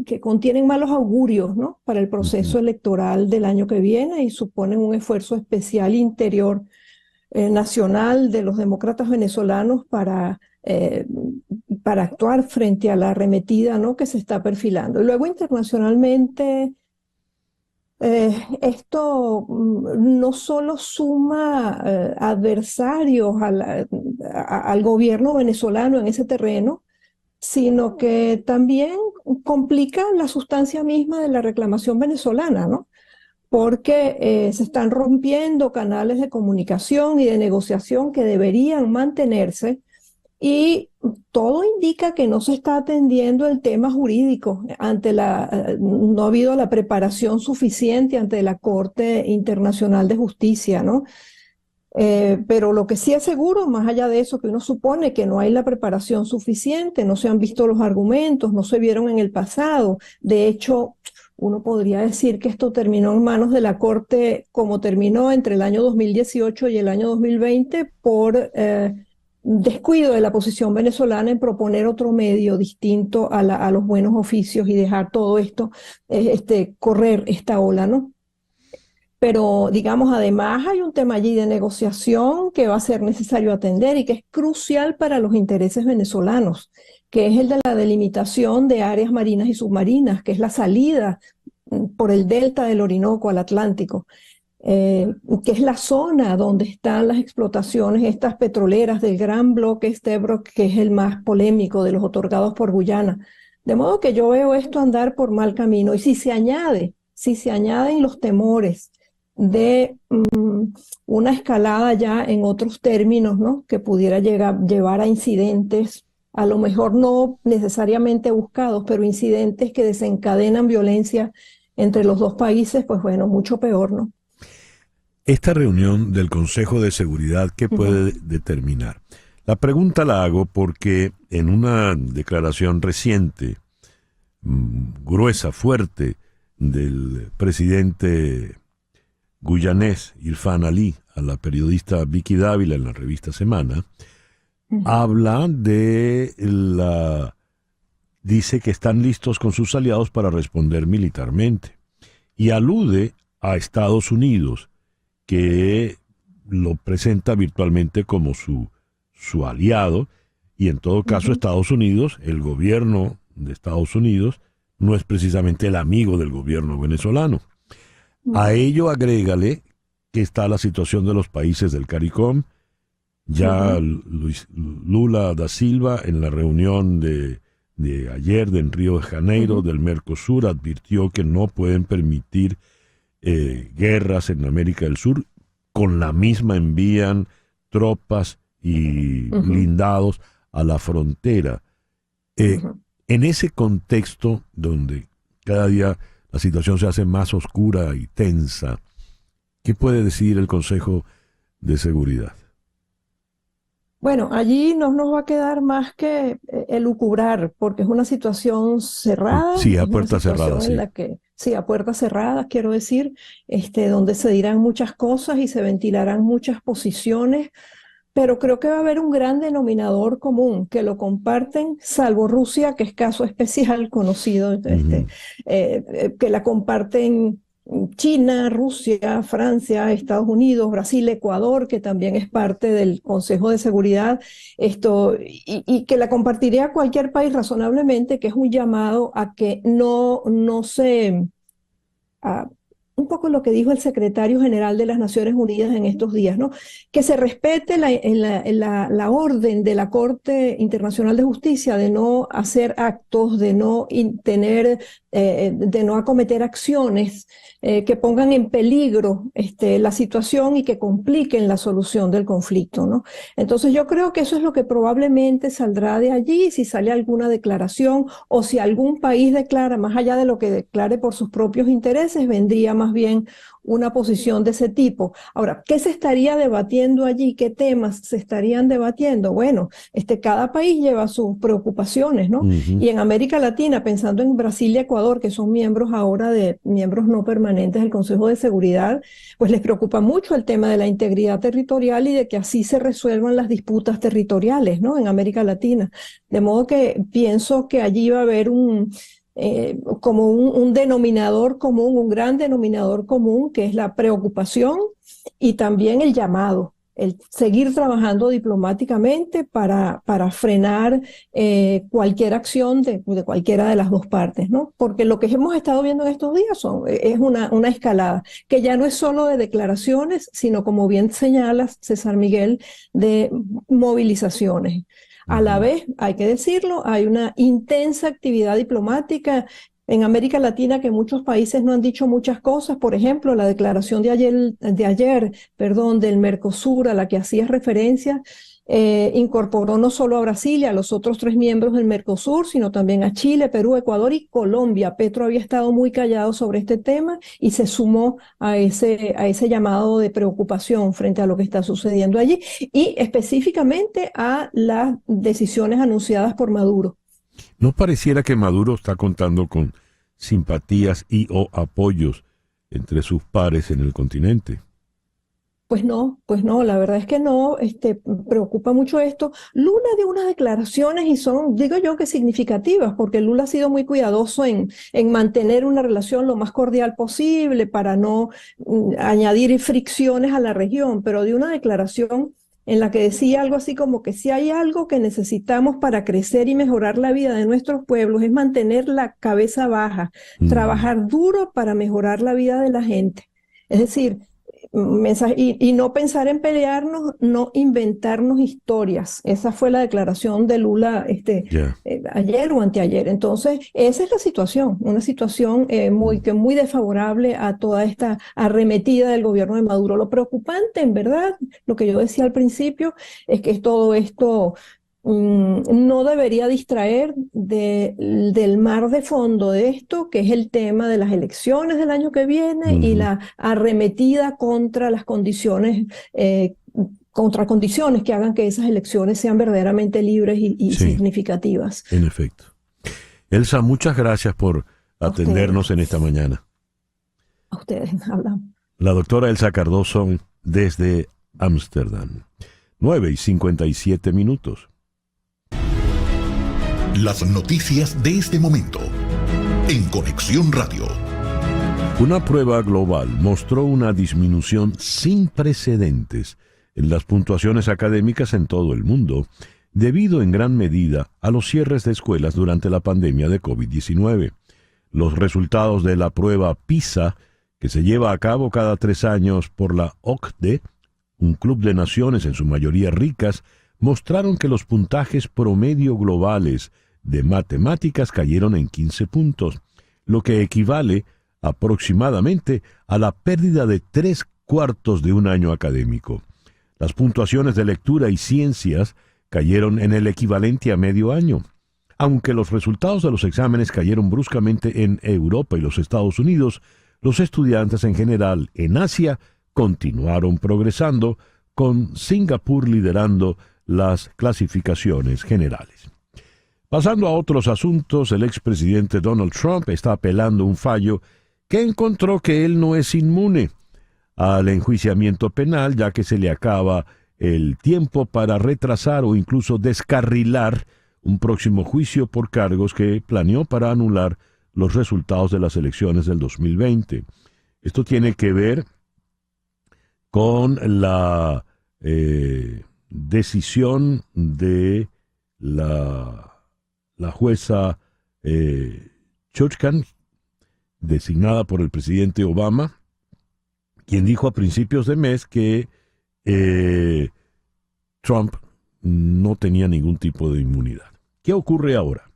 Speaker 7: que contienen malos augurios, ¿no?, para el proceso electoral del año que viene y suponen un esfuerzo especial interior nacional de los demócratas venezolanos para actuar frente a la arremetida, ¿no?, que se está perfilando. Y luego internacionalmente esto no solo suma adversarios al gobierno venezolano en ese terreno, sino que también complica la sustancia misma de la reclamación venezolana, ¿no? Porque se están rompiendo canales de comunicación y de negociación que deberían mantenerse, y todo indica que no se está atendiendo el tema jurídico. No ha habido la preparación suficiente ante la Corte Internacional de Justicia, ¿no? Pero lo que sí es seguro, más allá de eso, que uno supone que no hay la preparación suficiente, no se han visto los argumentos, no se vieron en el pasado. De hecho, uno podría decir que esto terminó en manos de la Corte como terminó entre el año 2018 y el año 2020 por descuido de la posición venezolana en proponer otro medio distinto a los buenos oficios y dejar todo esto, correr esta ola, ¿no? Pero, digamos, además hay un tema allí de negociación que va a ser necesario atender y que es crucial para los intereses venezolanos, que es el de la delimitación de áreas marinas y submarinas, que es la salida por el delta del Orinoco al Atlántico, que es la zona donde están las explotaciones estas petroleras del gran bloque Stabroek, que es el más polémico de los otorgados por Guyana. De modo que yo veo esto andar por mal camino. Y si se añaden los temores de una escalada ya en otros términos, ¿no?, que pudiera llevar a incidentes, a lo mejor no necesariamente buscados, pero incidentes que desencadenan violencia entre los dos países, pues bueno, mucho peor, ¿no?
Speaker 2: Esta reunión del Consejo de Seguridad, ¿qué puede determinar? La pregunta la hago porque en una declaración reciente, gruesa, fuerte, del presidente guyanés Irfan Ali a la periodista Vicky Dávila en la revista Semana, habla dice que están listos con sus aliados para responder militarmente y alude a Estados Unidos, que lo presenta virtualmente como su aliado, y en todo caso Estados Unidos, el gobierno de Estados Unidos, no es precisamente el amigo del gobierno venezolano. A ello agrégale que está la situación de los países del CARICOM. Ya Lula da Silva, en la reunión de ayer en Río de Janeiro del Mercosur, advirtió que no pueden permitir guerras en América del Sur. Con la misma envían tropas y blindados a la frontera. En ese contexto donde cada día la situación se hace más oscura y tensa, ¿qué puede decir el Consejo de Seguridad?
Speaker 7: Bueno, allí no nos va a quedar más que elucubrar, porque es una situación cerrada.
Speaker 2: Sí, a puerta cerrada, sí.
Speaker 7: Sí, a puertas cerradas, quiero decir, donde se dirán muchas cosas y se ventilarán muchas posiciones, pero creo que va a haber un gran denominador común, que lo comparten, salvo Rusia, que es caso especial conocido, que la comparten China, Rusia, Francia, Estados Unidos, Brasil, Ecuador, que también es parte del Consejo de Seguridad, y que la compartiría cualquier país razonablemente, que es un llamado a que no se... un poco lo que dijo el secretario general de las Naciones Unidas en estos días, ¿no? Que se respete la orden de la Corte Internacional de Justicia de no hacer actos, de no acometer acciones que pongan en peligro la situación y que compliquen la solución del conflicto, ¿no? Entonces yo creo que eso es lo que probablemente saldrá de allí, si sale alguna declaración o si algún país declara, más allá de lo que declare por sus propios intereses, vendría más bien una posición de ese tipo. Ahora, ¿qué se estaría debatiendo allí? ¿Qué temas se estarían debatiendo? Bueno, cada país lleva sus preocupaciones, ¿no? Y en América Latina, pensando en Brasil y Ecuador, que son miembros ahora miembros no permanentes del Consejo de Seguridad, pues les preocupa mucho el tema de la integridad territorial y de que así se resuelvan las disputas territoriales, ¿no? En América Latina. De modo que pienso que allí va a haber como un denominador común, un gran denominador común, que es la preocupación y también el llamado, el seguir trabajando diplomáticamente para frenar cualquier acción de cualquiera de las dos partes, ¿no? Porque lo que hemos estado viendo en estos días es una escalada, que ya no es solo de declaraciones, sino, como bien señalas, César Miguel, de movilizaciones. A la vez, hay que decirlo, hay una intensa actividad diplomática en América Latina, que muchos países no han dicho muchas cosas. Por ejemplo, la declaración de ayer, del Mercosur, a la que hacías referencia, incorporó no solo a Brasil y a los otros 3 miembros del Mercosur, sino también a Chile, Perú, Ecuador y Colombia. Petro había estado muy callado sobre este tema y se sumó a ese llamado de preocupación frente a lo que está sucediendo allí y específicamente a las decisiones anunciadas por Maduro.
Speaker 2: ¿No pareciera que Maduro está contando con simpatías y o apoyos entre sus pares en el continente?
Speaker 7: Pues no, la verdad es que no, preocupa mucho esto. Lula dio unas declaraciones y son, digo yo, que significativas, porque Lula ha sido muy cuidadoso en mantener una relación lo más cordial posible para no añadir fricciones a la región, pero dio una declaración en la que decía algo así como que si hay algo que necesitamos para crecer y mejorar la vida de nuestros pueblos es mantener la cabeza baja, trabajar duro para mejorar la vida de la gente. Es decir, y no pensar en pelearnos, no inventarnos historias. Esa fue la declaración de Lula ayer o anteayer. Entonces, esa es la situación, una situación muy desfavorable a toda esta arremetida del gobierno de Maduro. Lo preocupante, en verdad, lo que yo decía al principio, es que todo esto no debería distraer del mar de fondo de esto, que es el tema de las elecciones del año que viene y la arremetida contra las condiciones, contra condiciones que hagan que esas elecciones sean verdaderamente libres y significativas.
Speaker 2: En efecto. Elsa, muchas gracias por atendernos en esta mañana.
Speaker 7: A ustedes, hablamos.
Speaker 2: La doctora Elsa Cardoso desde Ámsterdam. 9:57.
Speaker 1: Las noticias de este momento en Conexión Radio.
Speaker 2: Una prueba global mostró una disminución sin precedentes en las puntuaciones académicas en todo el mundo, debido en gran medida a los cierres de escuelas durante la pandemia de COVID-19. Los resultados de la prueba PISA, que se lleva a cabo cada 3 años por la OCDE, un club de naciones en su mayoría ricas, mostraron que los puntajes promedio globales de matemáticas cayeron en 15 puntos, lo que equivale aproximadamente a la pérdida de 3/4 de un año académico. Las puntuaciones de lectura y ciencias cayeron en el equivalente a medio año. Aunque los resultados de los exámenes cayeron bruscamente en Europa y los Estados Unidos, los estudiantes en general en Asia continuaron progresando, con Singapur liderando las clasificaciones generales. Pasando a otros asuntos, el expresidente Donald Trump está apelando un fallo que encontró que él no es inmune al enjuiciamiento penal, ya que se le acaba el tiempo para retrasar o incluso descarrilar un próximo juicio por cargos que planeó para anular los resultados de las elecciones del 2020. Esto tiene que ver con la decisión de la jueza Chutkan, designada por el presidente Obama, quien dijo a principios de mes que Trump no tenía ningún tipo de inmunidad. ¿Qué ocurre ahora?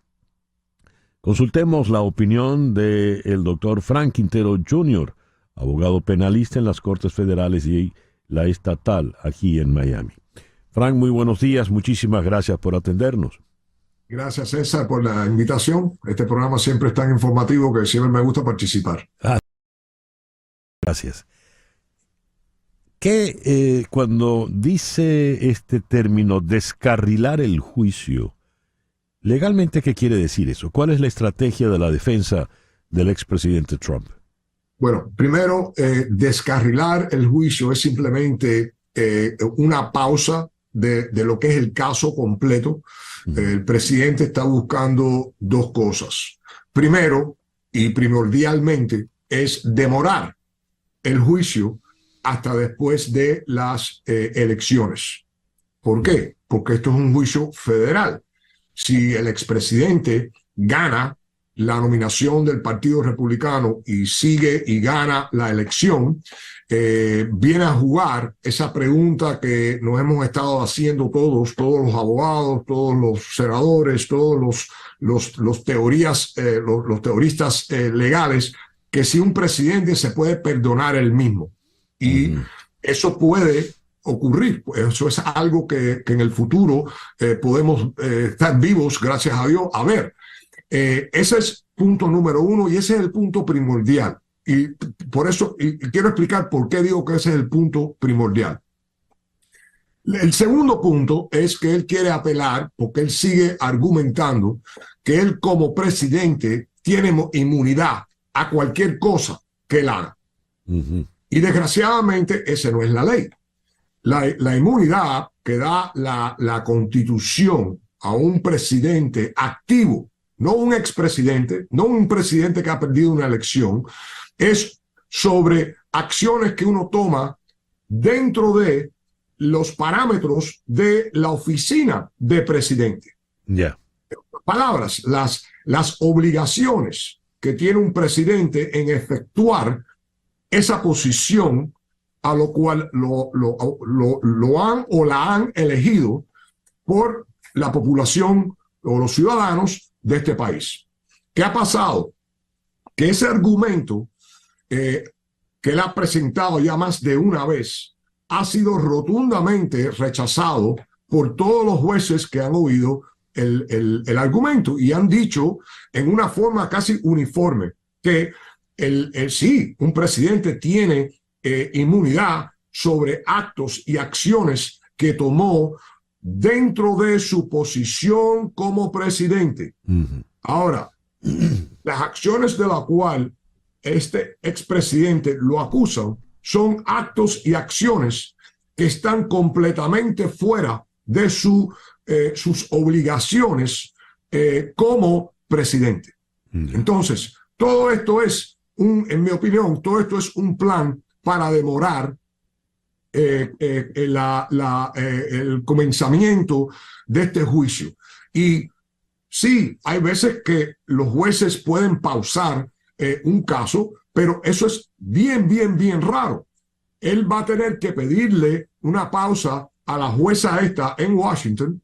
Speaker 2: Consultemos la opinión del doctor Frank Quintero Jr., abogado penalista en las Cortes Federales y la estatal aquí en Miami. Frank, muy buenos días. Muchísimas gracias por atendernos.
Speaker 8: Gracias, César, por la invitación. Este programa siempre es tan informativo que siempre me gusta participar.
Speaker 2: Gracias. ¿Qué, cuando dice este término descarrilar el juicio, legalmente qué quiere decir eso? ¿Cuál es la estrategia de la defensa del expresidente Trump?
Speaker 8: Bueno, primero, descarrilar el juicio es simplemente una pausa de lo que es el caso completo. El presidente está buscando dos cosas. Primero, y primordialmente, es demorar el juicio hasta después de las elecciones. ¿Por qué? Porque esto es un juicio federal. Si el expresidente gana la nominación del Partido Republicano y sigue y gana la elección, viene a jugar esa pregunta que nos hemos estado haciendo todos los abogados, todos los senadores, todos los teoristas legales, que si un presidente se puede perdonar él mismo. Y eso puede ocurrir. Eso es algo que en el futuro podemos estar vivos, gracias a Dios, a ver. Ese es punto número uno y ese es el punto primordial. Y por eso y quiero explicar por qué digo que ese es el punto primordial. El segundo punto es que él quiere apelar, porque él sigue argumentando que él como presidente tiene inmunidad a cualquier cosa que él haga. Y desgraciadamente esa no es la ley. La inmunidad que da la Constitución a un presidente activo, no un expresidente, no un presidente que ha perdido una elección, es sobre acciones que uno toma dentro de los parámetros de la oficina de presidente.
Speaker 2: Ya.
Speaker 8: Palabras, las obligaciones que tiene un presidente en efectuar esa posición a lo cual lo han o la han elegido por la población o los ciudadanos de este país. ¿Qué ha pasado? Que ese argumento que él ha presentado ya más de una vez ha sido rotundamente rechazado por todos los jueces que han oído el argumento y han dicho en una forma casi uniforme que sí, un presidente tiene inmunidad sobre actos y acciones que tomó dentro de su posición como presidente. Ahora, las acciones de la cual este expresidente lo acusan son actos y acciones que están completamente fuera de sus obligaciones como presidente. Entonces, todo esto es, en mi opinión, todo esto es un plan para demorar el comenzamiento de este juicio. Y sí, hay veces que los jueces pueden pausar un caso, pero eso es bien raro. Él va a tener que pedirle una pausa a la jueza esta en Washington.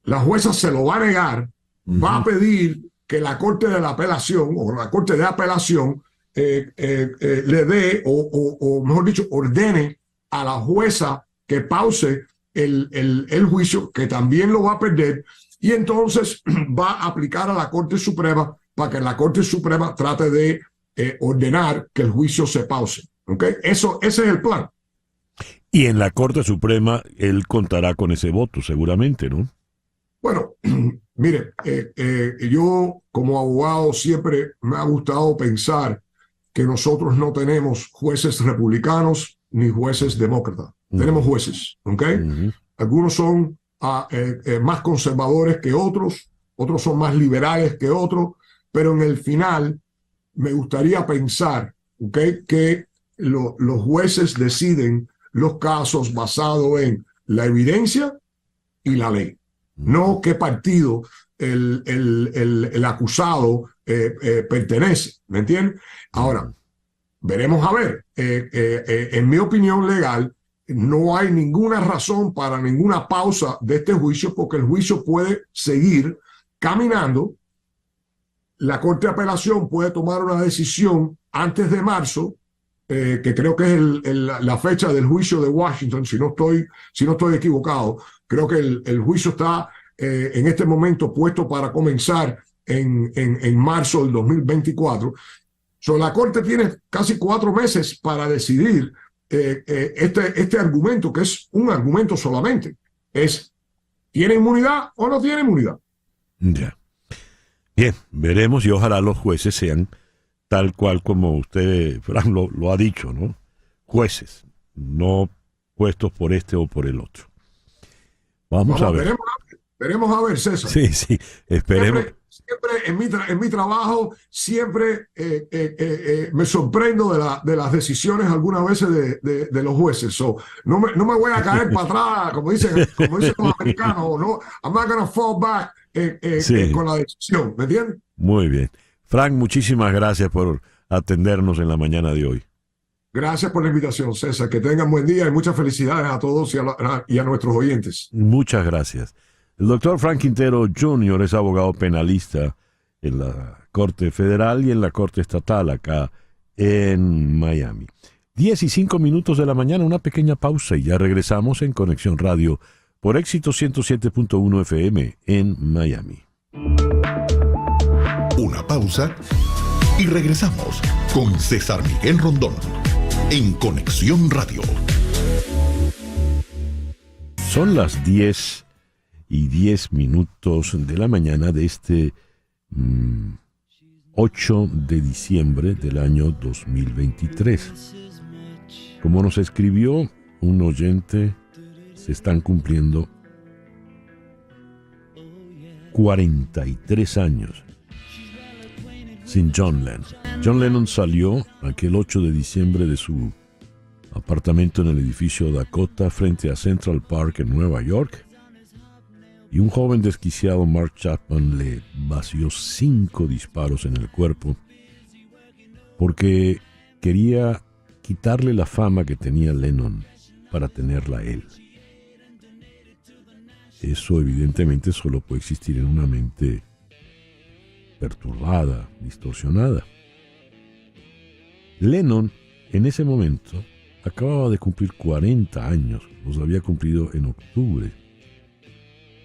Speaker 8: La jueza se lo va a negar, va a pedir que la Corte de la Apelación o la Corte de Apelación le dé o mejor dicho, ordene a la jueza que pause el juicio, que también lo va a perder, y entonces va a aplicar a la Corte Suprema para que la Corte Suprema trate de ordenar que el juicio se pause. ¿Okay? Ese es el plan.
Speaker 2: Y en la Corte Suprema él contará con ese voto, seguramente, ¿no?
Speaker 8: Bueno, mire, yo como abogado siempre me ha gustado pensar que nosotros no tenemos jueces republicanos ni jueces demócratas. Tenemos jueces, ¿ok? Algunos son más conservadores que otros son más liberales que otros, pero en el final me gustaría pensar, ¿ok?, que los jueces deciden los casos basados en la evidencia y la ley. No qué partido el acusado pertenece, ¿me entiendes? Ahora, veremos a ver. En mi opinión legal, no hay ninguna razón para ninguna pausa de este juicio, porque el juicio puede seguir caminando. La Corte de Apelación puede tomar una decisión antes de marzo, que creo que es la fecha del juicio de Washington, si no estoy equivocado. Creo que el juicio está en este momento puesto para comenzar en marzo del 2024. La Corte tiene casi 4 meses para decidir este argumento, que es un argumento solamente. ¿Tiene inmunidad o no tiene inmunidad?
Speaker 2: Ya. Bien, veremos y ojalá los jueces sean tal cual como usted, Frank, lo ha dicho, ¿no? Jueces, no puestos por este o por el otro. Vamos a ver.
Speaker 8: Veremos a ver, César.
Speaker 2: Sí, esperemos.
Speaker 8: Siempre en mi trabajo, siempre me sorprendo de las decisiones algunas veces de los jueces. No me voy a caer para atrás, como dicen los americanos, no, I'm not going to fall back con la decisión, ¿me entiendes?
Speaker 2: Muy bien. Frank, muchísimas gracias por atendernos en la mañana de hoy.
Speaker 8: Gracias por la invitación, César. Que tengan buen día y muchas felicidades a todos y a nuestros oyentes.
Speaker 2: Muchas gracias. El doctor Frank Quintero Jr. es abogado penalista en la Corte Federal y en la Corte Estatal acá en Miami. 10:05 de la mañana, una pequeña pausa y ya regresamos en Conexión Radio por Éxito 107.1 FM en Miami.
Speaker 1: Una pausa y regresamos con César Miguel Rondón en Conexión Radio.
Speaker 2: Son las 10:10 de la mañana de este 8 de diciembre del año 2023. Como nos escribió un oyente, se están cumpliendo 43 años sin John Lennon. John Lennon salió aquel 8 de diciembre de su apartamento en el edificio Dakota frente a Central Park en Nueva York y un joven desquiciado, Mark Chapman, le vació 5 disparos en el cuerpo porque quería quitarle la fama que tenía Lennon para tenerla él. Eso evidentemente solo puede existir en una mente perturbada, distorsionada. Lennon, en ese momento, acababa de cumplir 40 años, los había cumplido en octubre.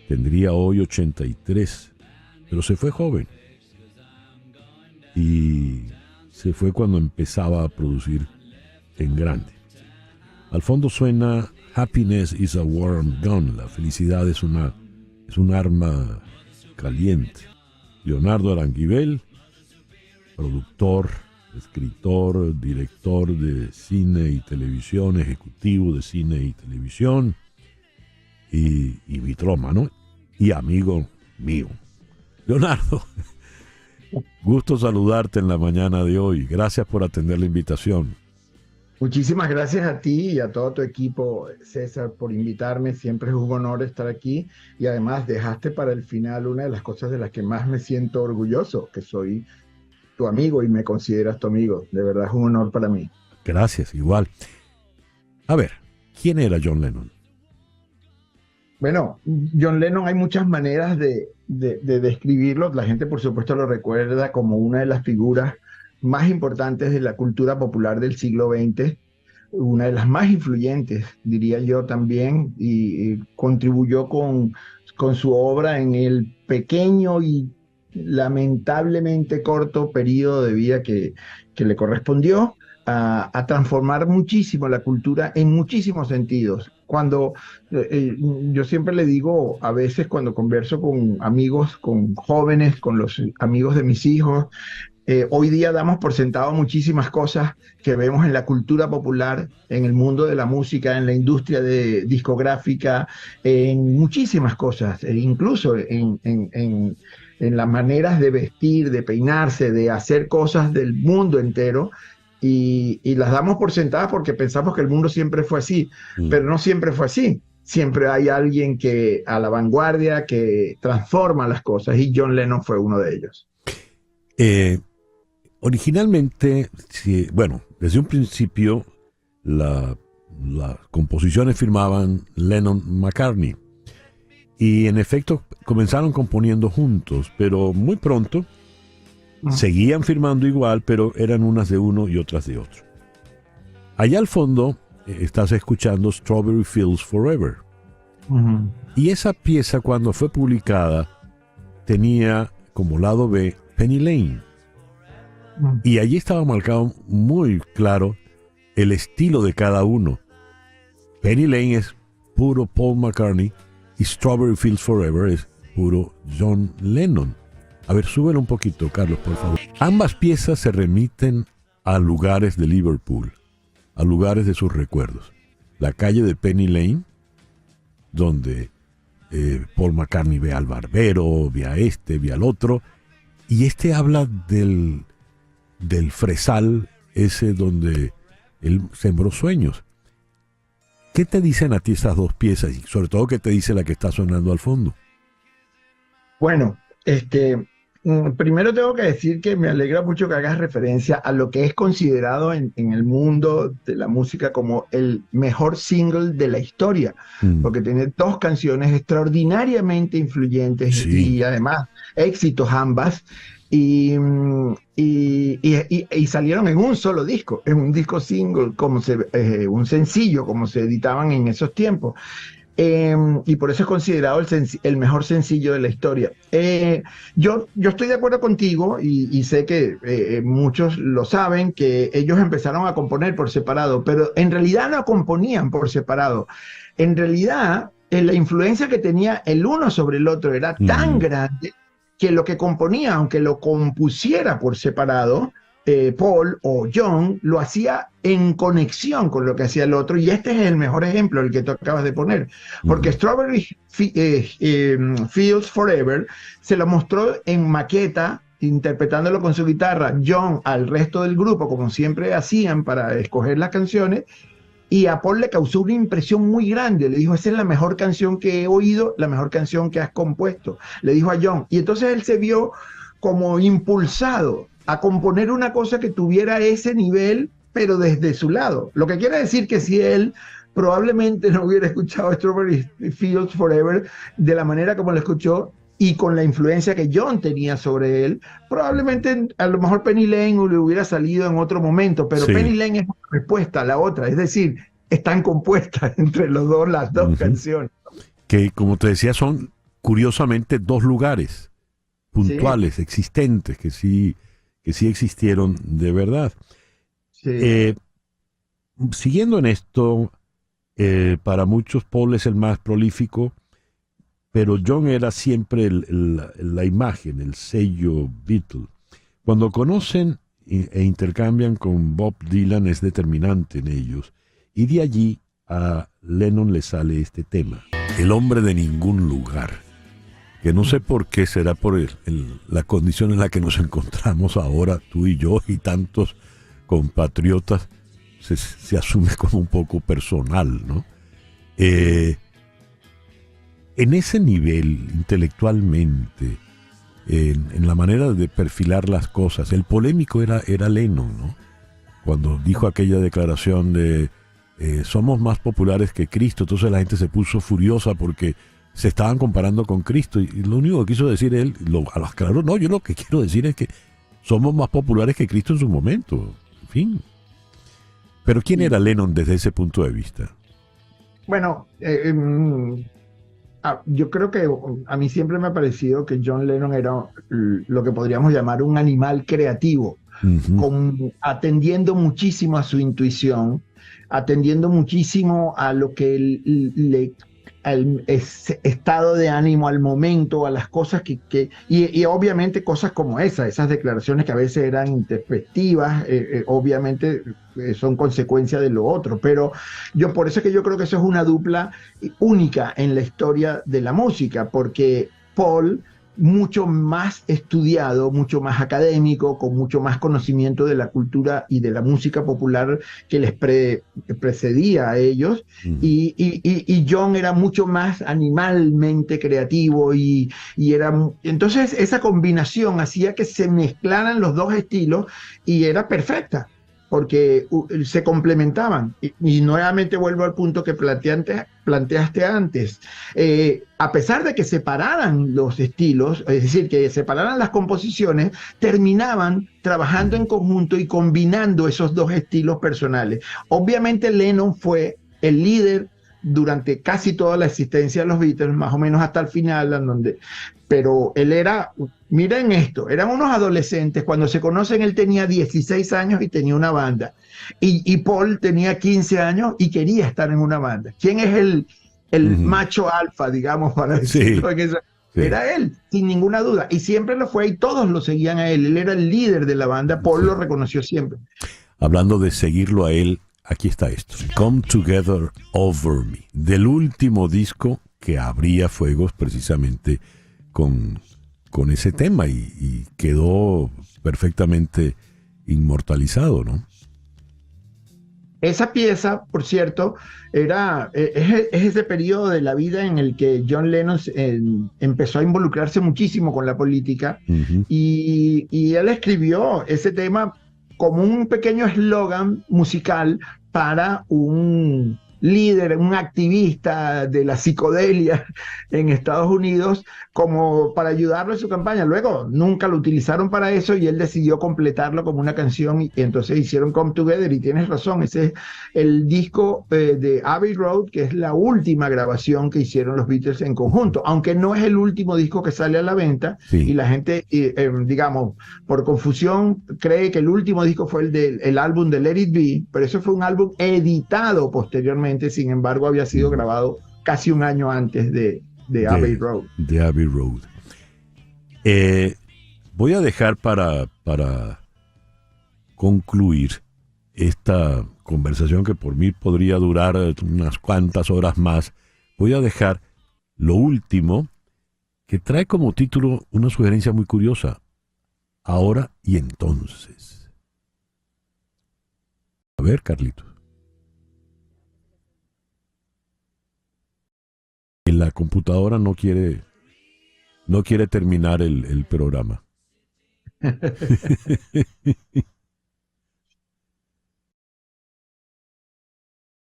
Speaker 2: Tendría hoy 83, pero se fue joven. Y se fue cuando empezaba a producir en grande. Al fondo suena Happiness is a warm gun, la felicidad es un arma caliente. Leonardo Aranguibel, productor, escritor, director de cine y televisión, ejecutivo de cine y televisión, y vitrómano, y amigo mío. Leonardo, gusto saludarte en la mañana de hoy. Gracias por atender la invitación.
Speaker 9: Muchísimas gracias a ti y a todo tu equipo, César, por invitarme. Siempre es un honor estar aquí y además dejaste para el final una de las cosas de las que más me siento orgulloso, que soy tu amigo y me consideras tu amigo. De verdad es un honor para mí.
Speaker 2: Gracias, igual. A ver, ¿quién era John Lennon?
Speaker 9: Bueno, John Lennon hay muchas maneras de describirlo. La gente, por supuesto, lo recuerda como una de las figuras más importantes de la cultura popular del siglo XX, una de las más influyentes, diría yo también, y contribuyó con su obra en el pequeño y lamentablemente corto periodo de vida que le correspondió a transformar muchísimo la cultura en muchísimos sentidos. Cuando yo siempre le digo, a veces cuando converso con amigos, con jóvenes, con los amigos de mis hijos, hoy día damos por sentado muchísimas cosas que vemos en la cultura popular, en el mundo de la música, en la industria discográfica, en muchísimas cosas, incluso en las maneras de vestir, de peinarse, de hacer cosas del mundo entero, y las damos por sentadas porque pensamos que el mundo siempre fue así, pero no siempre fue así. Siempre hay alguien que a la vanguardia, que transforma las cosas, y John Lennon fue uno de ellos.
Speaker 2: Originalmente, bueno, desde un principio las composiciones firmaban Lennon-McCartney y en efecto comenzaron componiendo juntos, pero muy pronto seguían firmando igual, pero eran unas de uno y otras de otro. Allá al fondo estás escuchando Strawberry Fields Forever. Y esa pieza, cuando fue publicada, tenía como lado B Penny Lane. Y allí estaba marcado muy claro el estilo de cada uno. Penny Lane es puro Paul McCartney y Strawberry Fields Forever es puro John Lennon. A ver, súbelo un poquito, Carlos, por favor. Ambas piezas se remiten a lugares de Liverpool, a lugares de sus recuerdos. La calle de Penny Lane, donde Paul McCartney ve al barbero, ve a este, ve al otro, y habla del fresal ese donde él sembró sueños. ¿Qué te dicen a ti esas dos piezas? Y sobre todo, ¿qué te dice la que está sonando al fondo?
Speaker 9: Bueno, primero tengo que decir que me alegra mucho que hagas referencia a lo que es considerado en el mundo de la música como el mejor single de la historia, porque tiene dos canciones extraordinariamente influyentes, sí, y además éxitos ambas, y salieron en un solo disco, en un disco single, un sencillo, como se editaban en esos tiempos. Y por eso es considerado el mejor sencillo de la historia. Yo estoy de acuerdo contigo y sé que muchos lo saben, que ellos empezaron a componer por separado, pero en realidad no componían por separado. En realidad, la influencia que tenía el uno sobre el otro era tan grande que lo que componía, aunque lo compusiera por separado, Paul o John lo hacía en conexión con lo que hacía el otro, y este es el mejor ejemplo, el que tú acabas de poner, porque Strawberry Fields Forever se lo mostró en maqueta, interpretándolo con su guitarra, John al resto del grupo, como siempre hacían para escoger las canciones, y a Paul le causó una impresión muy grande. Le dijo, esa es la mejor canción que he oído, la mejor canción que has compuesto, le dijo a John, y entonces él se vio como impulsado a componer una cosa que tuviera ese nivel, pero desde su lado. Lo que quiere decir que si él probablemente no hubiera escuchado Strawberry Fields Forever de la manera como lo escuchó y con la influencia que John tenía sobre él, probablemente a lo mejor Penny Lane le hubiera salido en otro momento, pero sí, Penny Lane es una respuesta a la otra, es decir, están compuestas entre los dos las dos canciones.
Speaker 2: Que, como te decía, son curiosamente dos lugares puntuales, sí, existentes, que sí existieron de verdad. Sí. Siguiendo en esto, para muchos Paul es el más prolífico, pero John era siempre la imagen, el sello Beatle. Cuando conocen e intercambian con Bob Dylan es determinante en ellos, y de allí a Lennon le sale este tema, El hombre de ningún lugar, que no sé por qué, será por la condición en la que nos encontramos ahora, tú y yo y tantos compatriotas, se asume como un poco personal, ¿no? En ese nivel, intelectualmente, en la manera de perfilar las cosas, el polémico era Lennon, ¿no? Cuando dijo aquella declaración de somos más populares que Cristo, entonces la gente se puso furiosa porque se estaban comparando con Cristo, y lo único que quiso decir él, aclaró, no, yo lo que quiero decir es que somos más populares que Cristo en su momento, en fin. Pero ¿quién era Lennon desde ese punto de vista?
Speaker 9: Bueno, yo creo que a mí siempre me ha parecido que John Lennon era lo que podríamos llamar un animal creativo, atendiendo muchísimo a su intuición, atendiendo muchísimo a lo que al estado de ánimo, al momento, a las cosas y obviamente cosas como esas declaraciones que a veces eran introspectivas, obviamente son consecuencia de lo otro, pero por eso es que yo creo que eso es una dupla única en la historia de la música, porque Paul, mucho más estudiado, mucho más académico, con mucho más conocimiento de la cultura y de la música popular que les precedía a ellos, y John era mucho más animalmente creativo, y entonces esa combinación hacía que se mezclaran los dos estilos y era perfecta, porque se complementaban. Y nuevamente vuelvo al punto que planteaste antes. A pesar de que separaran los estilos, es decir, que separaran las composiciones, terminaban trabajando en conjunto y combinando esos dos estilos personales. Obviamente Lennon fue el líder durante casi toda la existencia de los Beatles, más o menos hasta el final, pero él era Miren esto, eran unos adolescentes, cuando se conocen él tenía 16 años y tenía una banda, y Paul tenía 15 años y quería estar en una banda. ¿Quién es el macho alfa, digamos, para decirlo?
Speaker 2: Sí.
Speaker 9: Era él, sin ninguna duda, y siempre lo fue, y todos lo seguían a él. Él era el líder de la banda. Paul lo reconoció siempre.
Speaker 2: Hablando de seguirlo a él, aquí está esto: Come Together Over Me, del último disco que abría fuegos precisamente con ese tema, y quedó perfectamente inmortalizado, ¿no?
Speaker 9: Esa pieza, por cierto, es ese periodo de la vida en el que John Lennon empezó a involucrarse muchísimo con la política, y él escribió ese tema como un pequeño eslogan musical para un líder, un activista de la psicodelia en Estados Unidos, como para ayudarlo en su campaña. Luego nunca lo utilizaron para eso, y él decidió completarlo como una canción, y entonces hicieron Come Together. Y tienes razón, ese es el disco de Abbey Road, que es la última grabación que hicieron los Beatles en conjunto, aunque no es el último disco que sale a la venta. Y la gente, digamos, por confusión, cree que el último disco fue el álbum de Let It Be, pero eso fue un álbum editado posteriormente. Sin embargo, había sido grabado casi un año antes de Abbey Road.
Speaker 2: De Abbey Road. Voy a dejar para concluir esta conversación, que por mí podría durar unas cuantas horas más. Voy a dejar lo último, que trae como título una sugerencia muy curiosa: Ahora y entonces. A ver, Carlitos. La computadora no quiere terminar el programa.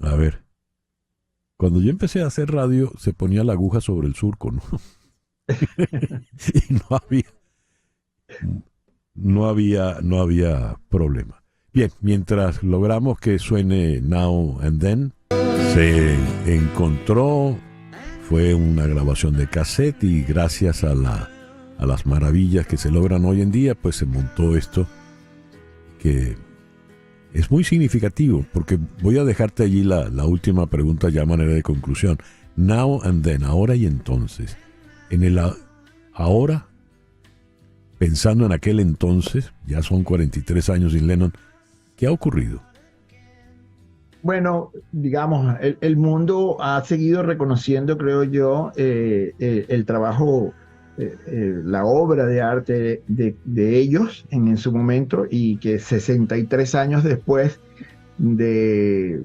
Speaker 2: A ver, cuando yo empecé a hacer radio se ponía la aguja sobre el surco, ¿no? Y no había problema. Bien, mientras logramos que suene Now and Then, se encontró. Fue una grabación de cassette, y gracias a las maravillas que se logran hoy en día, pues se montó esto, que es muy significativo, porque voy a dejarte allí la última pregunta ya a manera de conclusión. Now and Then, ahora y entonces. En el ahora, pensando en aquel entonces, ya son 43 años sin Lennon, ¿qué ha ocurrido?
Speaker 9: Bueno, digamos, el mundo ha seguido reconociendo, creo yo, el trabajo, la obra de arte de ellos en su momento, y que 63 años después de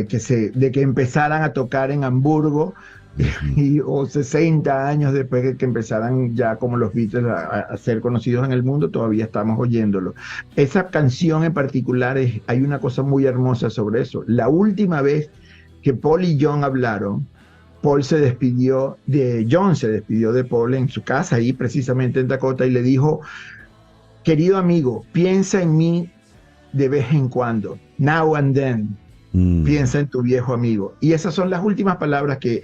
Speaker 9: que empezaran a tocar en Hamburgo, o 60 años después de que empezaran ya como los Beatles a ser conocidos en el mundo, todavía estamos oyéndolo. Esa canción en particular, hay una cosa muy hermosa sobre eso. La última vez que Paul y John hablaron, John se despidió de Paul en su casa, ahí precisamente en Dakota, y le dijo: querido amigo, piensa en mí de vez en cuando, now and then. Piensa en tu viejo amigo. Y esas son las últimas palabras que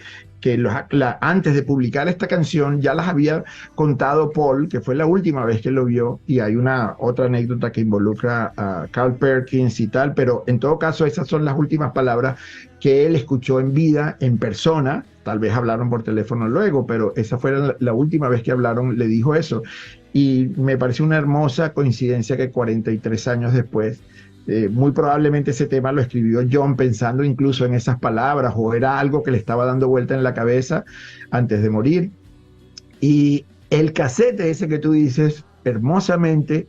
Speaker 9: antes de publicar esta canción ya las había contado Paul, que fue la última vez que lo vio, y hay otra anécdota que involucra a Carl Perkins y tal, pero en todo caso esas son las últimas palabras que él escuchó en vida, en persona. Tal vez hablaron por teléfono luego, pero esa fue la última vez que hablaron, le dijo eso. Y me pareció una hermosa coincidencia que 43 años después, muy probablemente ese tema lo escribió John pensando incluso en esas palabras, o era algo que le estaba dando vuelta en la cabeza antes de morir. Y el cassette ese que tú dices, hermosamente,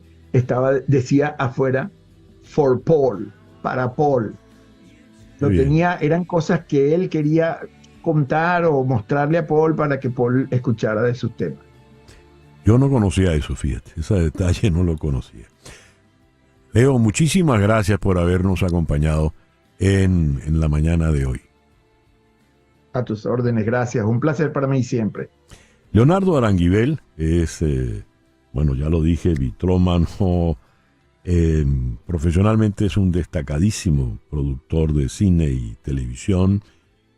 Speaker 9: decía afuera, for Paul, para Paul. Lo tenía, eran cosas que él quería contar o mostrarle a Paul para que Paul escuchara de sus temas.
Speaker 2: Yo no conocía eso, fíjate, ese detalle no lo conocía. Leo, muchísimas gracias por habernos acompañado en la mañana de hoy.
Speaker 9: A tus órdenes, gracias. Un placer para mí siempre.
Speaker 2: Leonardo Aranguibel es, ya lo dije, vitrómano. Profesionalmente es un destacadísimo productor de cine y televisión,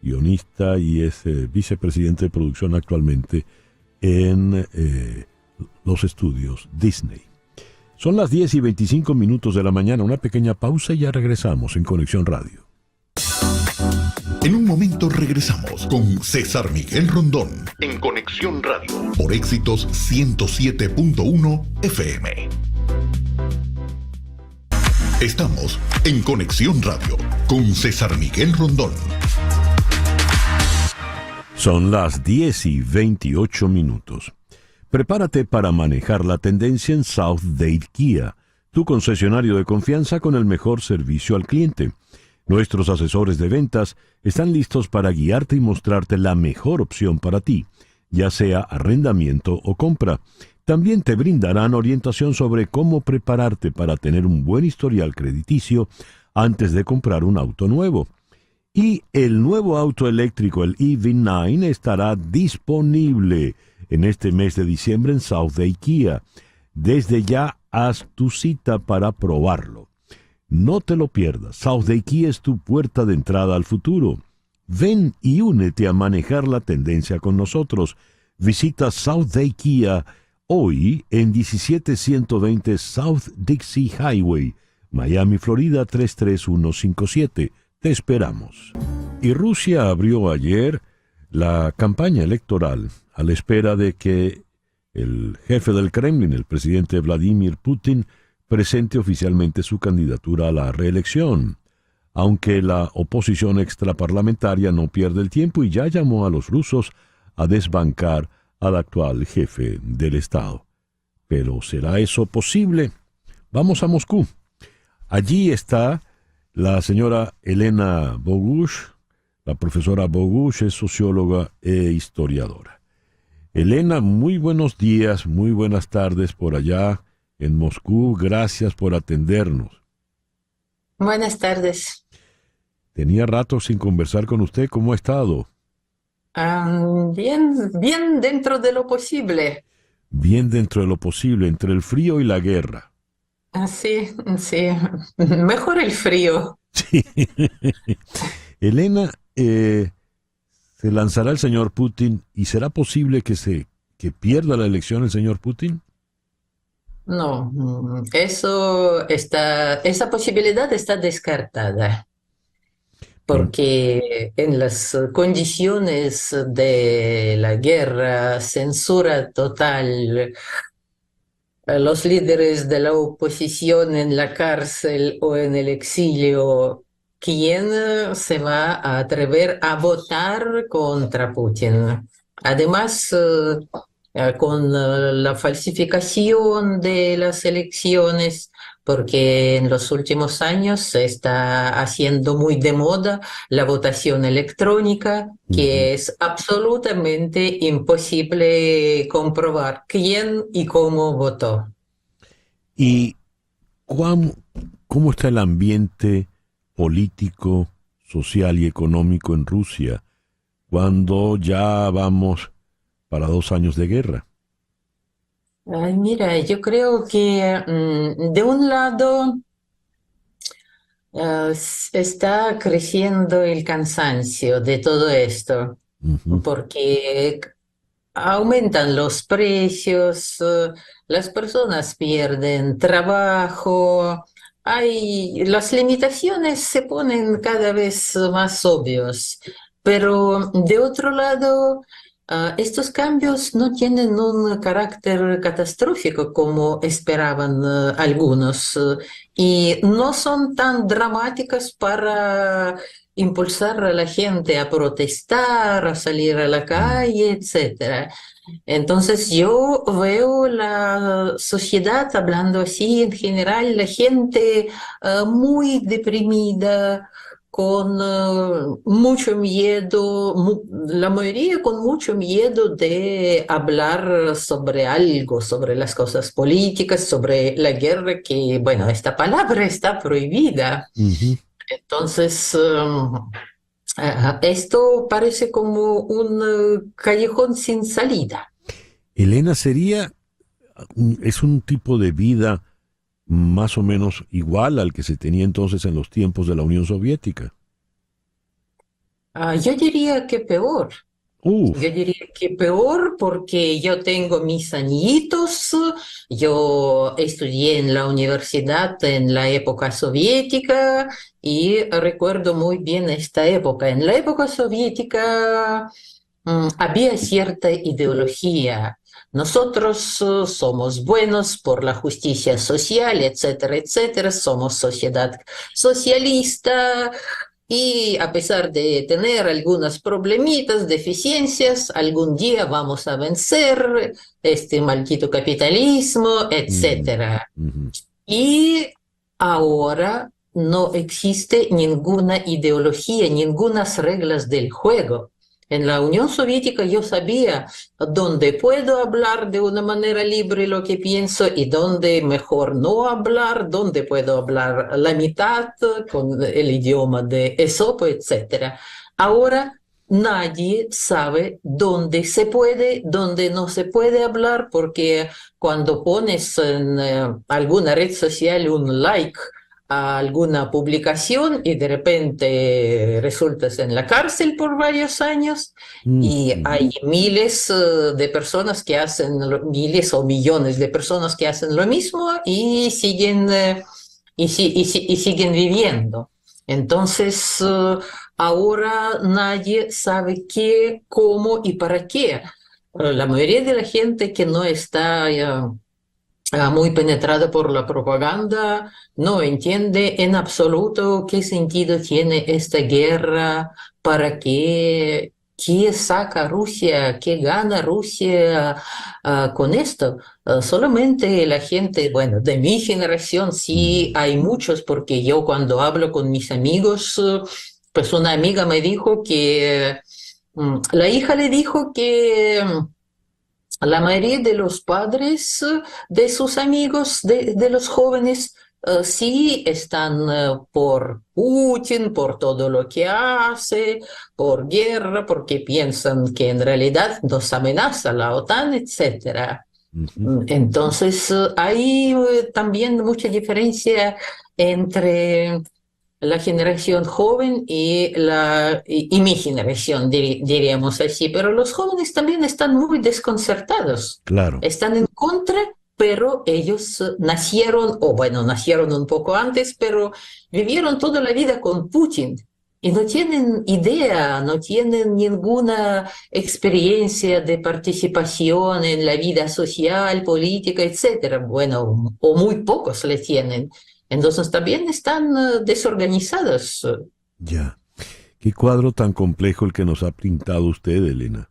Speaker 2: guionista, y es vicepresidente de producción actualmente en los estudios Disney. Son las 10:25 de la mañana, una pequeña pausa y ya regresamos en Conexión Radio.
Speaker 1: En un momento regresamos con César Miguel Rondón en Conexión Radio por Éxitos 107.1 FM. Estamos en Conexión Radio con César Miguel Rondón.
Speaker 2: Son las 10:28. Prepárate para manejar la tendencia en South Dade Kia, tu concesionario de confianza con el mejor servicio al cliente. Nuestros asesores de ventas están listos para guiarte y mostrarte la mejor opción para ti, ya sea arrendamiento o compra. También te brindarán orientación sobre cómo prepararte para tener un buen historial crediticio antes de comprar un auto nuevo. Y el nuevo auto eléctrico, el EV9, estará disponible en este mes de diciembre en South Dade Kia. Desde ya haz tu cita para probarlo. No te lo pierdas. South Dade Kia es tu puerta de entrada al futuro. Ven y únete a manejar la tendencia con nosotros. Visita South Dade Kia hoy en 17120 South Dixie Highway, Miami, Florida 33157. Te esperamos. Y Rusia abrió ayer la campaña electoral a la espera de que el jefe del Kremlin, el presidente Vladimir Putin, presente oficialmente su candidatura a la reelección, aunque la oposición extraparlamentaria no pierde el tiempo y ya llamó a los rusos a desbancar al actual jefe del Estado. ¿Pero será eso posible? Vamos a Moscú. Allí está la señora Elena Bogush. La profesora Bogush es socióloga e historiadora. Elena, muy buenos días, muy buenas tardes por allá en Moscú. Gracias por atendernos.
Speaker 10: Buenas tardes.
Speaker 2: Tenía rato sin conversar con usted. ¿Cómo ha estado?
Speaker 10: Bien dentro de lo posible.
Speaker 2: Bien dentro de lo posible, entre el frío y la guerra.
Speaker 10: Sí. Mejor el frío.
Speaker 2: Sí. Elena, se lanzará el señor Putin y ¿será posible que pierda la elección el señor Putin?
Speaker 10: No, esa posibilidad está descartada, porque en las condiciones de la guerra, censura total, los líderes de la oposición en la cárcel o en el exilio, ¿quién se va a atrever a votar contra Putin? Además, con la falsificación de las elecciones, porque en los últimos años se está haciendo muy de moda la votación electrónica, que es absolutamente imposible comprobar quién y cómo votó.
Speaker 2: ¿Y cómo está el ambiente político, social y económico en Rusia cuando ya vamos para 2 años de guerra?
Speaker 10: Mira, yo creo que de un lado está creciendo el cansancio de todo esto, porque aumentan los precios, las personas pierden trabajo, las limitaciones se ponen cada vez más obvios, pero de otro lado, estos cambios no tienen un carácter catastrófico como esperaban algunos y no son tan dramáticas para impulsar a la gente a protestar, a salir a la calle, etc. Entonces yo veo la sociedad, hablando así en general, la gente muy deprimida, con mucho miedo, la mayoría con mucho miedo de hablar sobre algo, sobre las cosas políticas, sobre la guerra, que, bueno, esta palabra está prohibida. Entonces, esto parece como un callejón sin salida.
Speaker 2: Elena, es un tipo de vida más o menos igual al que se tenía entonces en los tiempos de la Unión Soviética.
Speaker 10: Yo diría que peor. Yo diría que peor porque yo tengo mis añitos, yo estudié en la universidad en la época soviética y recuerdo muy bien esta época. En la época soviética había cierta ideología. Nosotros somos buenos por la justicia social, etcétera, etcétera. Somos sociedad socialista. Y a pesar de tener algunos problemitas, deficiencias, algún día vamos a vencer este maldito capitalismo, etcétera. Y ahora no existe ninguna ideología, ningunas reglas del juego. En la Unión Soviética yo sabía dónde puedo hablar de una manera libre lo que pienso y dónde mejor no hablar, dónde puedo hablar la mitad con el idioma de Esopo, etc. Ahora nadie sabe dónde se puede, dónde no se puede hablar, porque cuando pones en alguna red social un like a alguna publicación y de repente resultas en la cárcel por varios años y hay miles de personas que hacen, miles o millones de personas que hacen lo mismo y siguen, siguen viviendo. Entonces, ahora nadie sabe qué, cómo y para qué. La mayoría de la gente que no está muy penetrada por la propaganda, no entiende en absoluto qué sentido tiene esta guerra, para qué saca Rusia, qué gana Rusia con esto. Solamente la gente, bueno, de mi generación sí hay muchos, porque yo cuando hablo con mis amigos, pues una amiga me dijo que la hija le dijo que la mayoría de los padres de sus amigos, de los jóvenes, sí están por Putin, por todo lo que hace, por guerra, porque piensan que en realidad nos amenaza la OTAN, etc. Entonces, hay también mucha diferencia entre la generación joven y mi generación, diríamos así, pero los jóvenes también están muy desconcertados.
Speaker 2: Claro.
Speaker 10: Están en contra, pero ellos nacieron, o bueno, nacieron un poco antes, pero vivieron toda la vida con Putin y no tienen idea, no tienen ninguna experiencia de participación en la vida social, política, etcétera. Bueno, o muy pocos le tienen. Entonces también están desorganizados.
Speaker 2: Ya. Qué cuadro tan complejo el que nos ha pintado usted, Elena.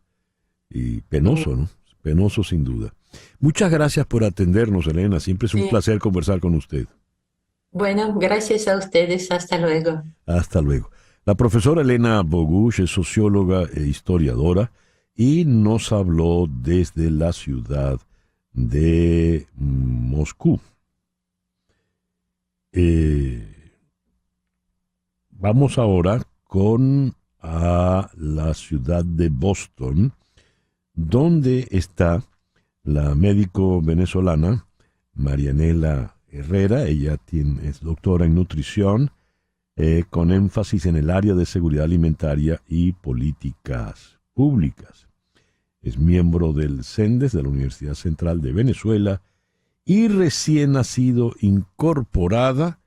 Speaker 2: Y penoso, ¿no? Penoso sin duda. Muchas gracias por atendernos, Elena. Siempre es un placer conversar con usted.
Speaker 10: Bueno, gracias a ustedes. Hasta luego.
Speaker 2: Hasta luego. La profesora Elena Bogush es socióloga e historiadora y nos habló desde la ciudad de Moscú. Vamos ahora a la ciudad de Boston, donde está la médico venezolana Marianela Herrera. Ella es doctora en nutrición, con énfasis en el área de seguridad alimentaria y políticas públicas. Es miembro del CENDES de la Universidad Central de Venezuela y recién ha sido incorporada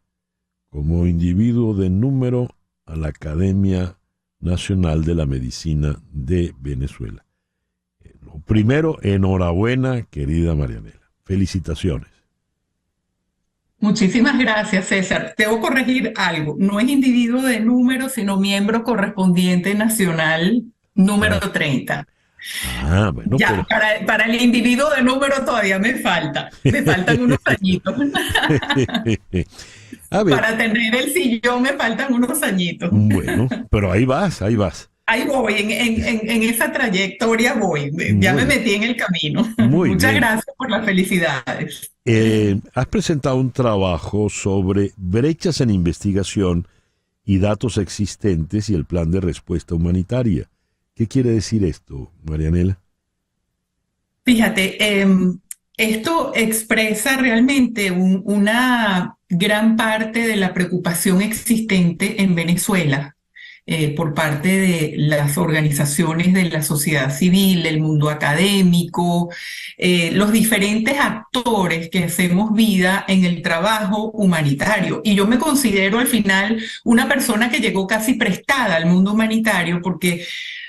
Speaker 2: como individuo de número a la Academia Nacional de la Medicina de Venezuela. Lo primero, enhorabuena, querida Marianela. Felicitaciones.
Speaker 11: Muchísimas gracias, César. Debo corregir algo. No es individuo de número, sino miembro correspondiente nacional número 30.
Speaker 2: Ah, bueno,
Speaker 11: ya, pero... para el individuo de número todavía me faltan unos añitos. A ver. Para tener el sillón me faltan unos añitos.
Speaker 2: Bueno, pero ahí vas.
Speaker 11: Ahí voy, en esa trayectoria voy. Ya me metí en el camino. Muchas gracias por las felicidades.
Speaker 2: Has presentado un trabajo sobre brechas en investigación y datos existentes y el plan de respuesta humanitaria. ¿Qué quiere decir esto, Marianela?
Speaker 11: Fíjate, esto expresa realmente una gran parte de la preocupación existente en Venezuela. por parte de las organizaciones de la sociedad civil, el mundo académico, los diferentes actores que hacemos vida en el trabajo humanitario. Y yo me considero al final una persona que llegó casi prestada al mundo humanitario porque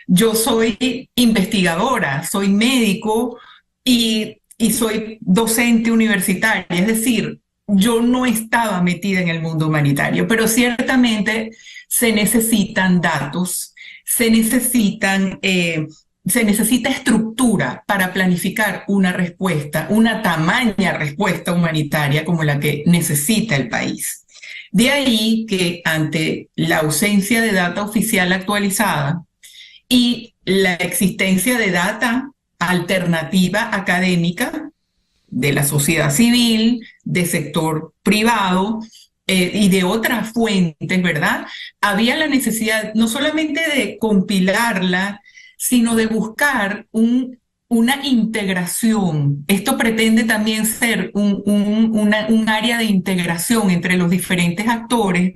Speaker 11: yo soy investigadora, soy médico y soy docente universitaria, es decir, yo no estaba metida en el mundo humanitario, pero ciertamente se necesitan datos, se necesita estructura para planificar una respuesta, una tamaña respuesta humanitaria como la que necesita el país. De ahí que ante la ausencia de data oficial actualizada y la existencia de data alternativa académica de la sociedad civil, de sector privado y de otras fuentes, ¿verdad? Había la necesidad no solamente de compilarla, sino de buscar una integración. Esto pretende también ser un área de integración entre los diferentes actores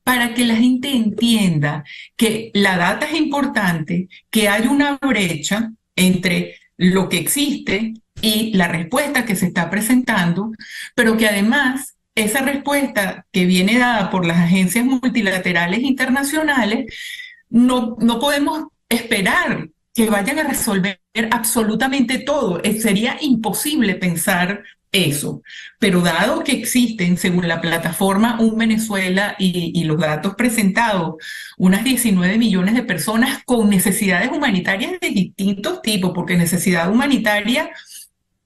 Speaker 11: para que la gente entienda que la data es importante, que hay una brecha entre lo que existe y la respuesta que se está presentando, pero que además esa respuesta que viene dada por las agencias multilaterales internacionales, no podemos esperar que vayan a resolver absolutamente todo. Sería imposible pensar eso. Pero dado que existen, según la plataforma Un Venezuela y los datos presentados, unas 19 millones de personas con necesidades humanitarias de distintos tipos, porque necesidad humanitaria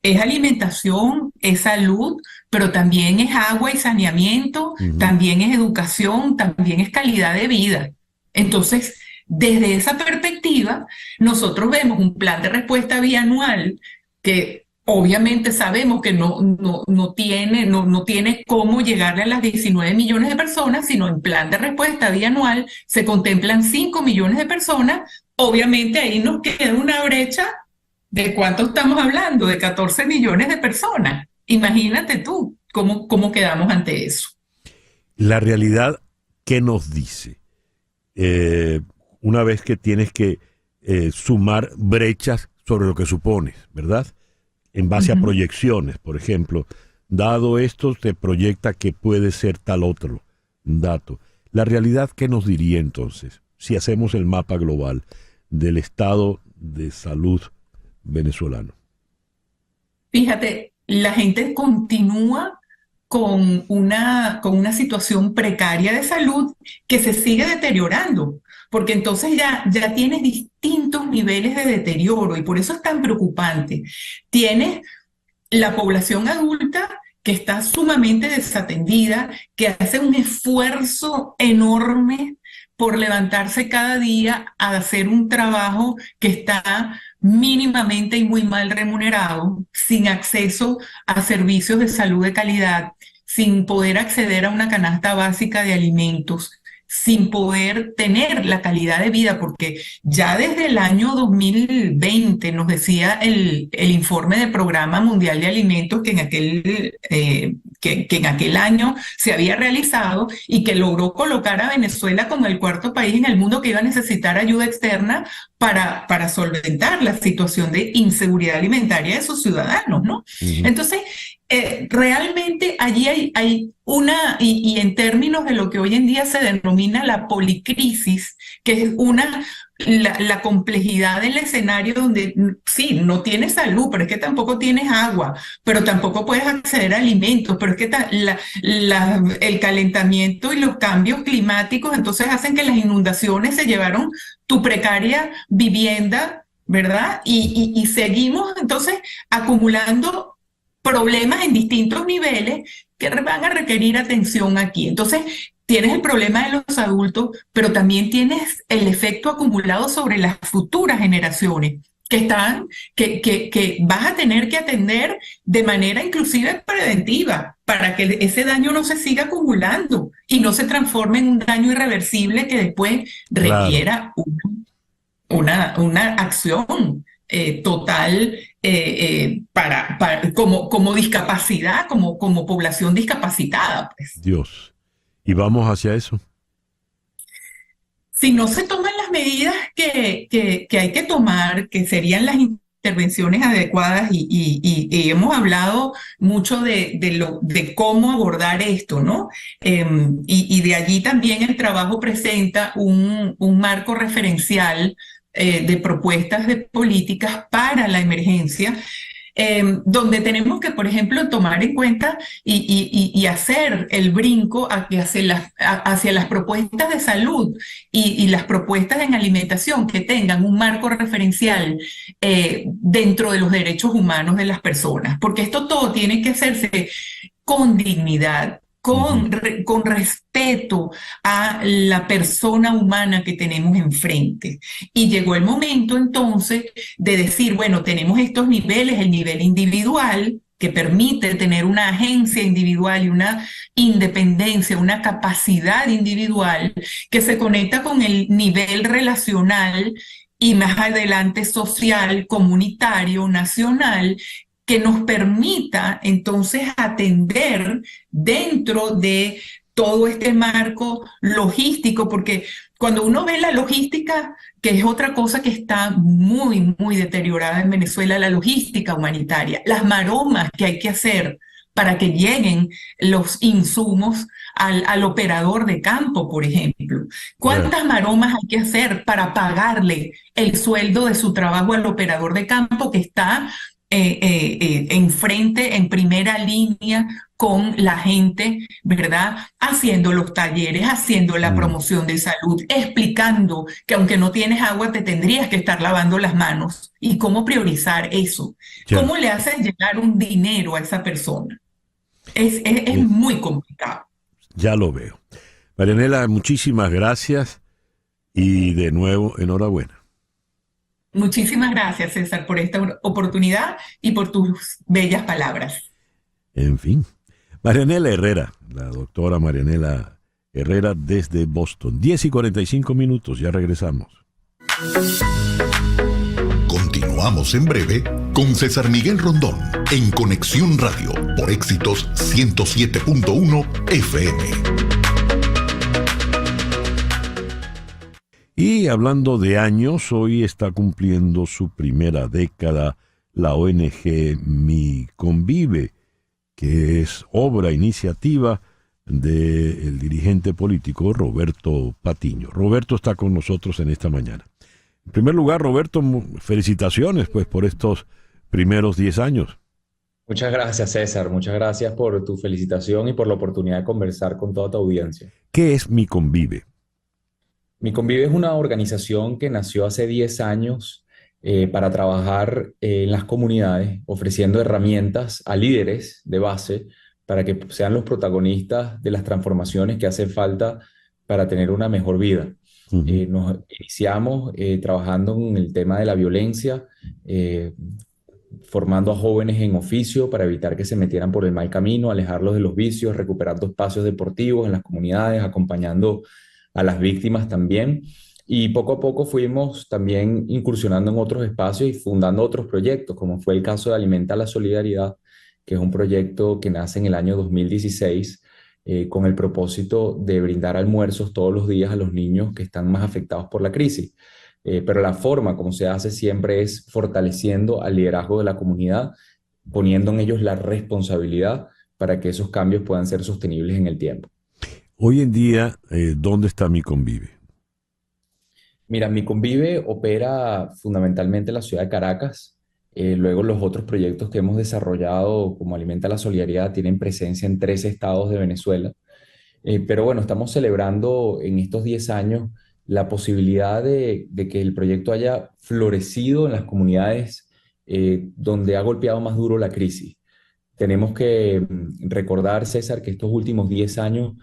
Speaker 11: es alimentación, es salud, pero también es agua y saneamiento, también es educación, también es calidad de vida. Entonces, desde esa perspectiva, nosotros vemos un plan de respuesta bianual que obviamente sabemos que no tiene cómo llegarle a las 19 millones de personas, sino en plan de respuesta bianual se contemplan 5 millones de personas. Obviamente ahí nos queda una brecha. ¿De cuánto estamos hablando? De 14 millones de personas. Imagínate tú cómo quedamos ante eso.
Speaker 2: La realidad, ¿qué nos dice? Una vez que tienes que sumar brechas sobre lo que supones, ¿verdad? En base a proyecciones, por ejemplo. Dado esto, te proyecta que puede ser tal otro dato. La realidad, ¿qué nos diría entonces? Si hacemos el mapa global del estado de salud venezolano.
Speaker 11: Fíjate, la gente continúa con una situación precaria de salud que se sigue deteriorando, porque entonces ya tienes distintos niveles de deterioro y por eso es tan preocupante. Tienes la población adulta que está sumamente desatendida, que hace un esfuerzo enorme por levantarse cada día a hacer un trabajo que está mínimamente y muy mal remunerado, sin acceso a servicios de salud de calidad, sin poder acceder a una canasta básica de alimentos, sin poder tener la calidad de vida, porque ya desde el año 2020 nos decía el informe del Programa Mundial de Alimentos que en aquel año se había realizado y que logró colocar a Venezuela como el cuarto país en el mundo que iba a necesitar ayuda externa para solventar la situación de inseguridad alimentaria de sus ciudadanos, ¿no? Entonces, realmente allí hay una, y en términos de lo que hoy en día se denomina la policrisis, que es la complejidad del escenario donde sí, no tienes salud, pero es que tampoco tienes agua, pero tampoco puedes acceder a alimentos, pero es que el calentamiento y los cambios climáticos entonces hacen que las inundaciones se llevaron tu precaria vivienda, ¿verdad? Y seguimos entonces acumulando problemas en distintos niveles que van a requerir atención aquí. Entonces, tienes el problema de los adultos, pero también tienes el efecto acumulado sobre las futuras generaciones que vas a tener que atender de manera inclusive preventiva para que ese daño no se siga acumulando y no se transforme en un daño irreversible que después requiera una acción total como discapacidad, como población discapacitada. Pues.
Speaker 2: Dios. ¿Y vamos hacia eso?
Speaker 11: si no se toman las medidas que hay que tomar, que serían las intervenciones adecuadas, y hemos hablado mucho de cómo abordar esto, ¿no? Y de allí también el trabajo presenta un marco referencial de propuestas de políticas para la emergencia, donde tenemos que, por ejemplo, tomar en cuenta y hacer el brinco hacia las propuestas de salud y las propuestas en alimentación que tengan un marco referencial dentro de los derechos humanos de las personas, porque esto todo tiene que hacerse con dignidad, con respeto a la persona humana que tenemos enfrente. Y llegó el momento entonces de decir, bueno, tenemos estos niveles, el nivel individual, que permite tener una agencia individual y una independencia, una capacidad individual que se conecta con el nivel relacional y más adelante social, comunitario, nacional, que nos permita entonces atender dentro de todo este marco logístico, porque cuando uno ve la logística, que es otra cosa que está muy, muy deteriorada en Venezuela, la logística humanitaria, las maromas que hay que hacer para que lleguen los insumos al operador de campo, por ejemplo. ¿Cuántas maromas hay que hacer para pagarle el sueldo de su trabajo al operador de campo que está enfrente, en primera línea con la gente, ¿verdad? Haciendo los talleres, haciendo la promoción de salud, explicando que aunque no tienes agua te tendrías que estar lavando las manos, y cómo priorizar eso? ¿Cómo le haces llegar un dinero a esa persona? Es muy complicado.
Speaker 2: Ya lo veo. Marianela, muchísimas gracias y de nuevo enhorabuena.
Speaker 11: Muchísimas gracias, César, por esta oportunidad y por tus bellas palabras.
Speaker 2: En fin. Marianela Herrera, la doctora Marianela Herrera desde Boston. 10:45, ya regresamos.
Speaker 1: Continuamos en breve con César Miguel Rondón en Conexión Radio por Éxitos 107.1 FM.
Speaker 2: Y hablando de años, hoy está cumpliendo su primera década la ONG Mi Convive, que es obra, iniciativa del dirigente político Roberto Patiño. Roberto está con nosotros en esta mañana. En primer lugar, Roberto, felicitaciones pues por estos primeros 10 años.
Speaker 12: Muchas gracias, César. Muchas gracias por tu felicitación y por la oportunidad de conversar con toda tu audiencia.
Speaker 2: ¿Qué es Mi Convive?
Speaker 12: Mi Convive es una organización que nació hace 10 años para trabajar en las comunidades, ofreciendo herramientas a líderes de base para que sean los protagonistas de las transformaciones que hacen falta para tener una mejor vida. Nos iniciamos trabajando en el tema de la violencia, formando a jóvenes en oficio para evitar que se metieran por el mal camino, alejarlos de los vicios, recuperando espacios deportivos en las comunidades, acompañando a las víctimas también. Y poco a poco fuimos también incursionando en otros espacios y fundando otros proyectos, como fue el caso de Alimenta la Solidaridad, que es un proyecto que nace en el año 2016 con el propósito de brindar almuerzos todos los días a los niños que están más afectados por la crisis. Pero la forma como se hace siempre es fortaleciendo al liderazgo de la comunidad, poniendo en ellos la responsabilidad para que esos cambios puedan ser sostenibles en el tiempo.
Speaker 2: Hoy en día, ¿dónde está Mi Convive?
Speaker 12: Mira, Mi Convive opera fundamentalmente en la ciudad de Caracas. Luego los otros proyectos que hemos desarrollado, como Alimenta la Solidaridad, tienen presencia en 13 estados de Venezuela. Pero bueno, estamos celebrando en estos 10 años la posibilidad de que el proyecto haya florecido en las comunidades donde ha golpeado más duro la crisis. Tenemos que recordar, César, que estos últimos 10 años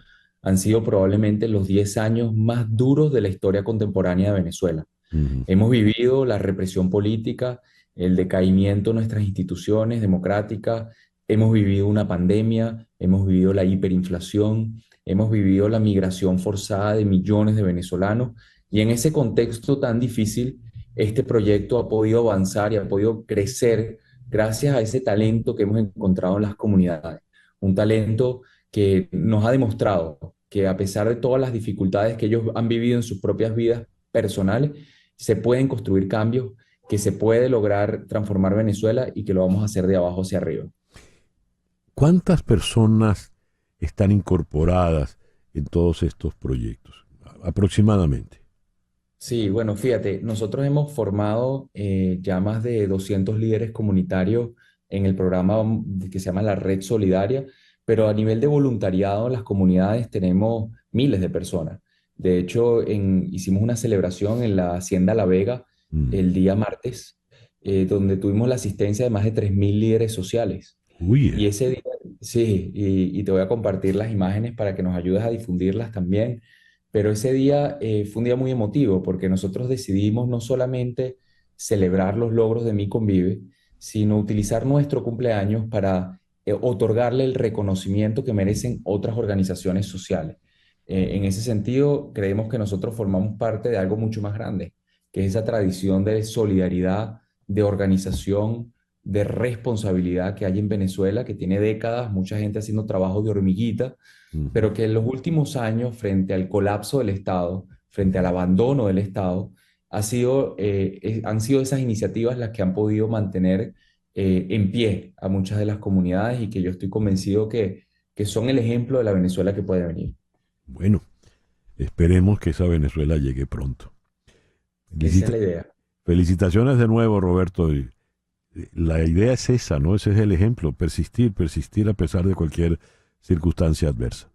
Speaker 12: han sido probablemente los 10 años más duros de la historia contemporánea de Venezuela. Hemos vivido la represión política, el decaimiento de nuestras instituciones democráticas, hemos vivido una pandemia, hemos vivido la hiperinflación, hemos vivido la migración forzada de millones de venezolanos, y en ese contexto tan difícil, este proyecto ha podido avanzar y ha podido crecer gracias a ese talento que hemos encontrado en las comunidades. Un talento que nos ha demostrado que a pesar de todas las dificultades que ellos han vivido en sus propias vidas personales, se pueden construir cambios, que se puede lograr transformar Venezuela y que lo vamos a hacer de abajo hacia arriba.
Speaker 2: ¿Cuántas personas están incorporadas en todos estos proyectos, aproximadamente?
Speaker 12: Sí, bueno, fíjate, nosotros hemos formado ya más de 200 líderes comunitarios en el programa que se llama la Red Solidaria, pero a nivel de voluntariado en las comunidades tenemos miles de personas. De hecho, hicimos una celebración en la Hacienda La Vega el día martes, donde tuvimos la asistencia de más de 3.000 líderes sociales.
Speaker 2: Uy.
Speaker 12: Y ese día, sí, y te voy a compartir las imágenes para que nos ayudes a difundirlas también. Pero ese día fue un día muy emotivo porque nosotros decidimos no solamente celebrar los logros de Mi Convive, sino utilizar nuestro cumpleaños para otorgarle el reconocimiento que merecen otras organizaciones sociales. En ese sentido, creemos que nosotros formamos parte de algo mucho más grande, que es esa tradición de solidaridad, de organización, de responsabilidad que hay en Venezuela, que tiene décadas, mucha gente haciendo trabajo de hormiguita, pero que en los últimos años, frente al colapso del Estado, frente al abandono del Estado, han sido esas iniciativas las que han podido mantener en pie a muchas de las comunidades y que yo estoy convencido que son el ejemplo de la Venezuela que puede venir.
Speaker 2: Bueno, esperemos que esa Venezuela llegue pronto.
Speaker 12: Esa es la idea.
Speaker 2: Felicitaciones de nuevo, Roberto. La idea es esa, ¿no? Ese es el ejemplo, persistir a pesar de cualquier circunstancia adversa.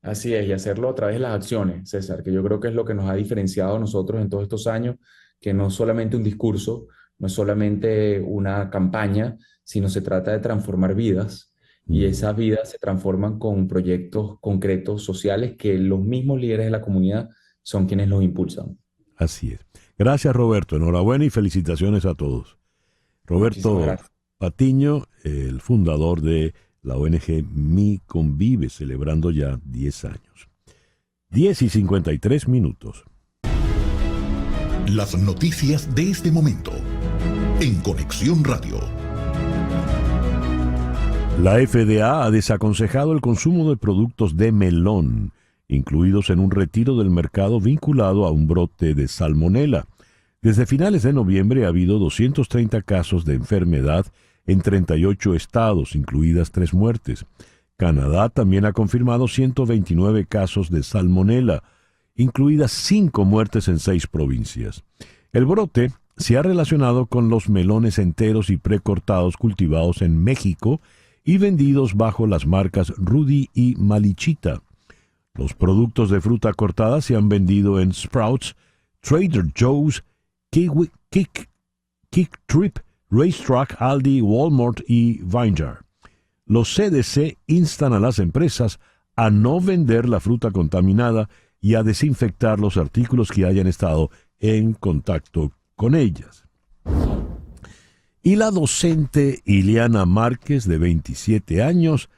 Speaker 12: Así es, y hacerlo a través de las acciones, César, que yo creo que es lo que nos ha diferenciado a nosotros en todos estos años, que no es solamente un discurso, no es solamente una campaña, sino se trata de transformar vidas, y esas vidas se transforman con proyectos concretos, sociales, que los mismos líderes de la comunidad son quienes los impulsan.
Speaker 2: Así es. Gracias, Roberto. Enhorabuena y felicitaciones a todos. Roberto Patiño, el fundador de la ONG Mi Convive, celebrando ya 10 años. 10:53.
Speaker 1: Las noticias de este momento en Conexión Radio.
Speaker 2: La FDA ha desaconsejado el consumo de productos de melón, incluidos en un retiro del mercado vinculado a un brote de salmonela. Desde finales de noviembre ha habido 230 casos de enfermedad en 38 estados, incluidas 3 muertes. Canadá también ha confirmado 129 casos de salmonela, incluidas 5 muertes en 6 provincias. El brote se ha relacionado con los melones enteros y precortados cultivados en México y vendidos bajo las marcas Rudy y Malichita. Los productos de fruta cortada se han vendido en Sprouts, Trader Joe's, Kick Trip, Racetrack, Aldi, Walmart y Vineyard. Los CDC instan a las empresas a no vender la fruta contaminada y a desinfectar los artículos que hayan estado en contacto con ellas. Y la docente Ileana Márquez, de 27 años,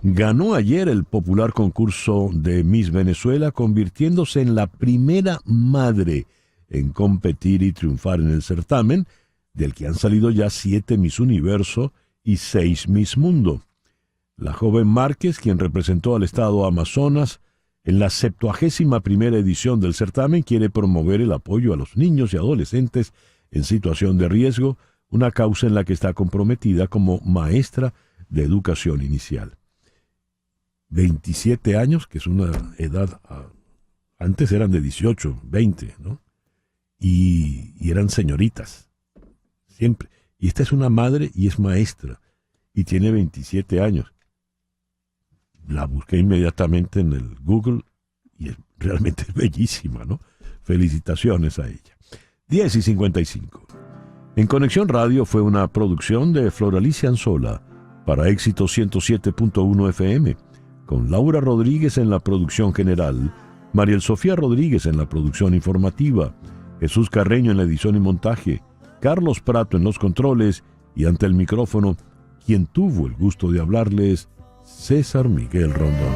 Speaker 2: ganó ayer el popular concurso de Miss Venezuela, convirtiéndose en la primera madre en competir y triunfar en el certamen, del que han salido ya 7 Miss Universo y 6 Miss Mundo. La joven Márquez, quien representó al estado Amazonas en la 71ª edición del certamen, quiere promover el apoyo a los niños y adolescentes en situación de riesgo, una causa en la que está comprometida como maestra de educación inicial. 27 años, que es una edad, antes eran de 18, 20, ¿no? Y eran señoritas, siempre. Y esta es una madre y es maestra, y tiene 27 años. La busqué inmediatamente en el Google, y realmente es bellísima, ¿no? Felicitaciones a ella. 10:55. En Conexión Radio fue una producción de Floralicia Anzola para Éxito 107.1 FM, con Laura Rodríguez en la producción general, Mariel Sofía Rodríguez en la producción informativa, Jesús Carreño en la edición y montaje, Carlos Prato en los controles y ante el micrófono, quien tuvo el gusto de hablarles, César Miguel Rondón.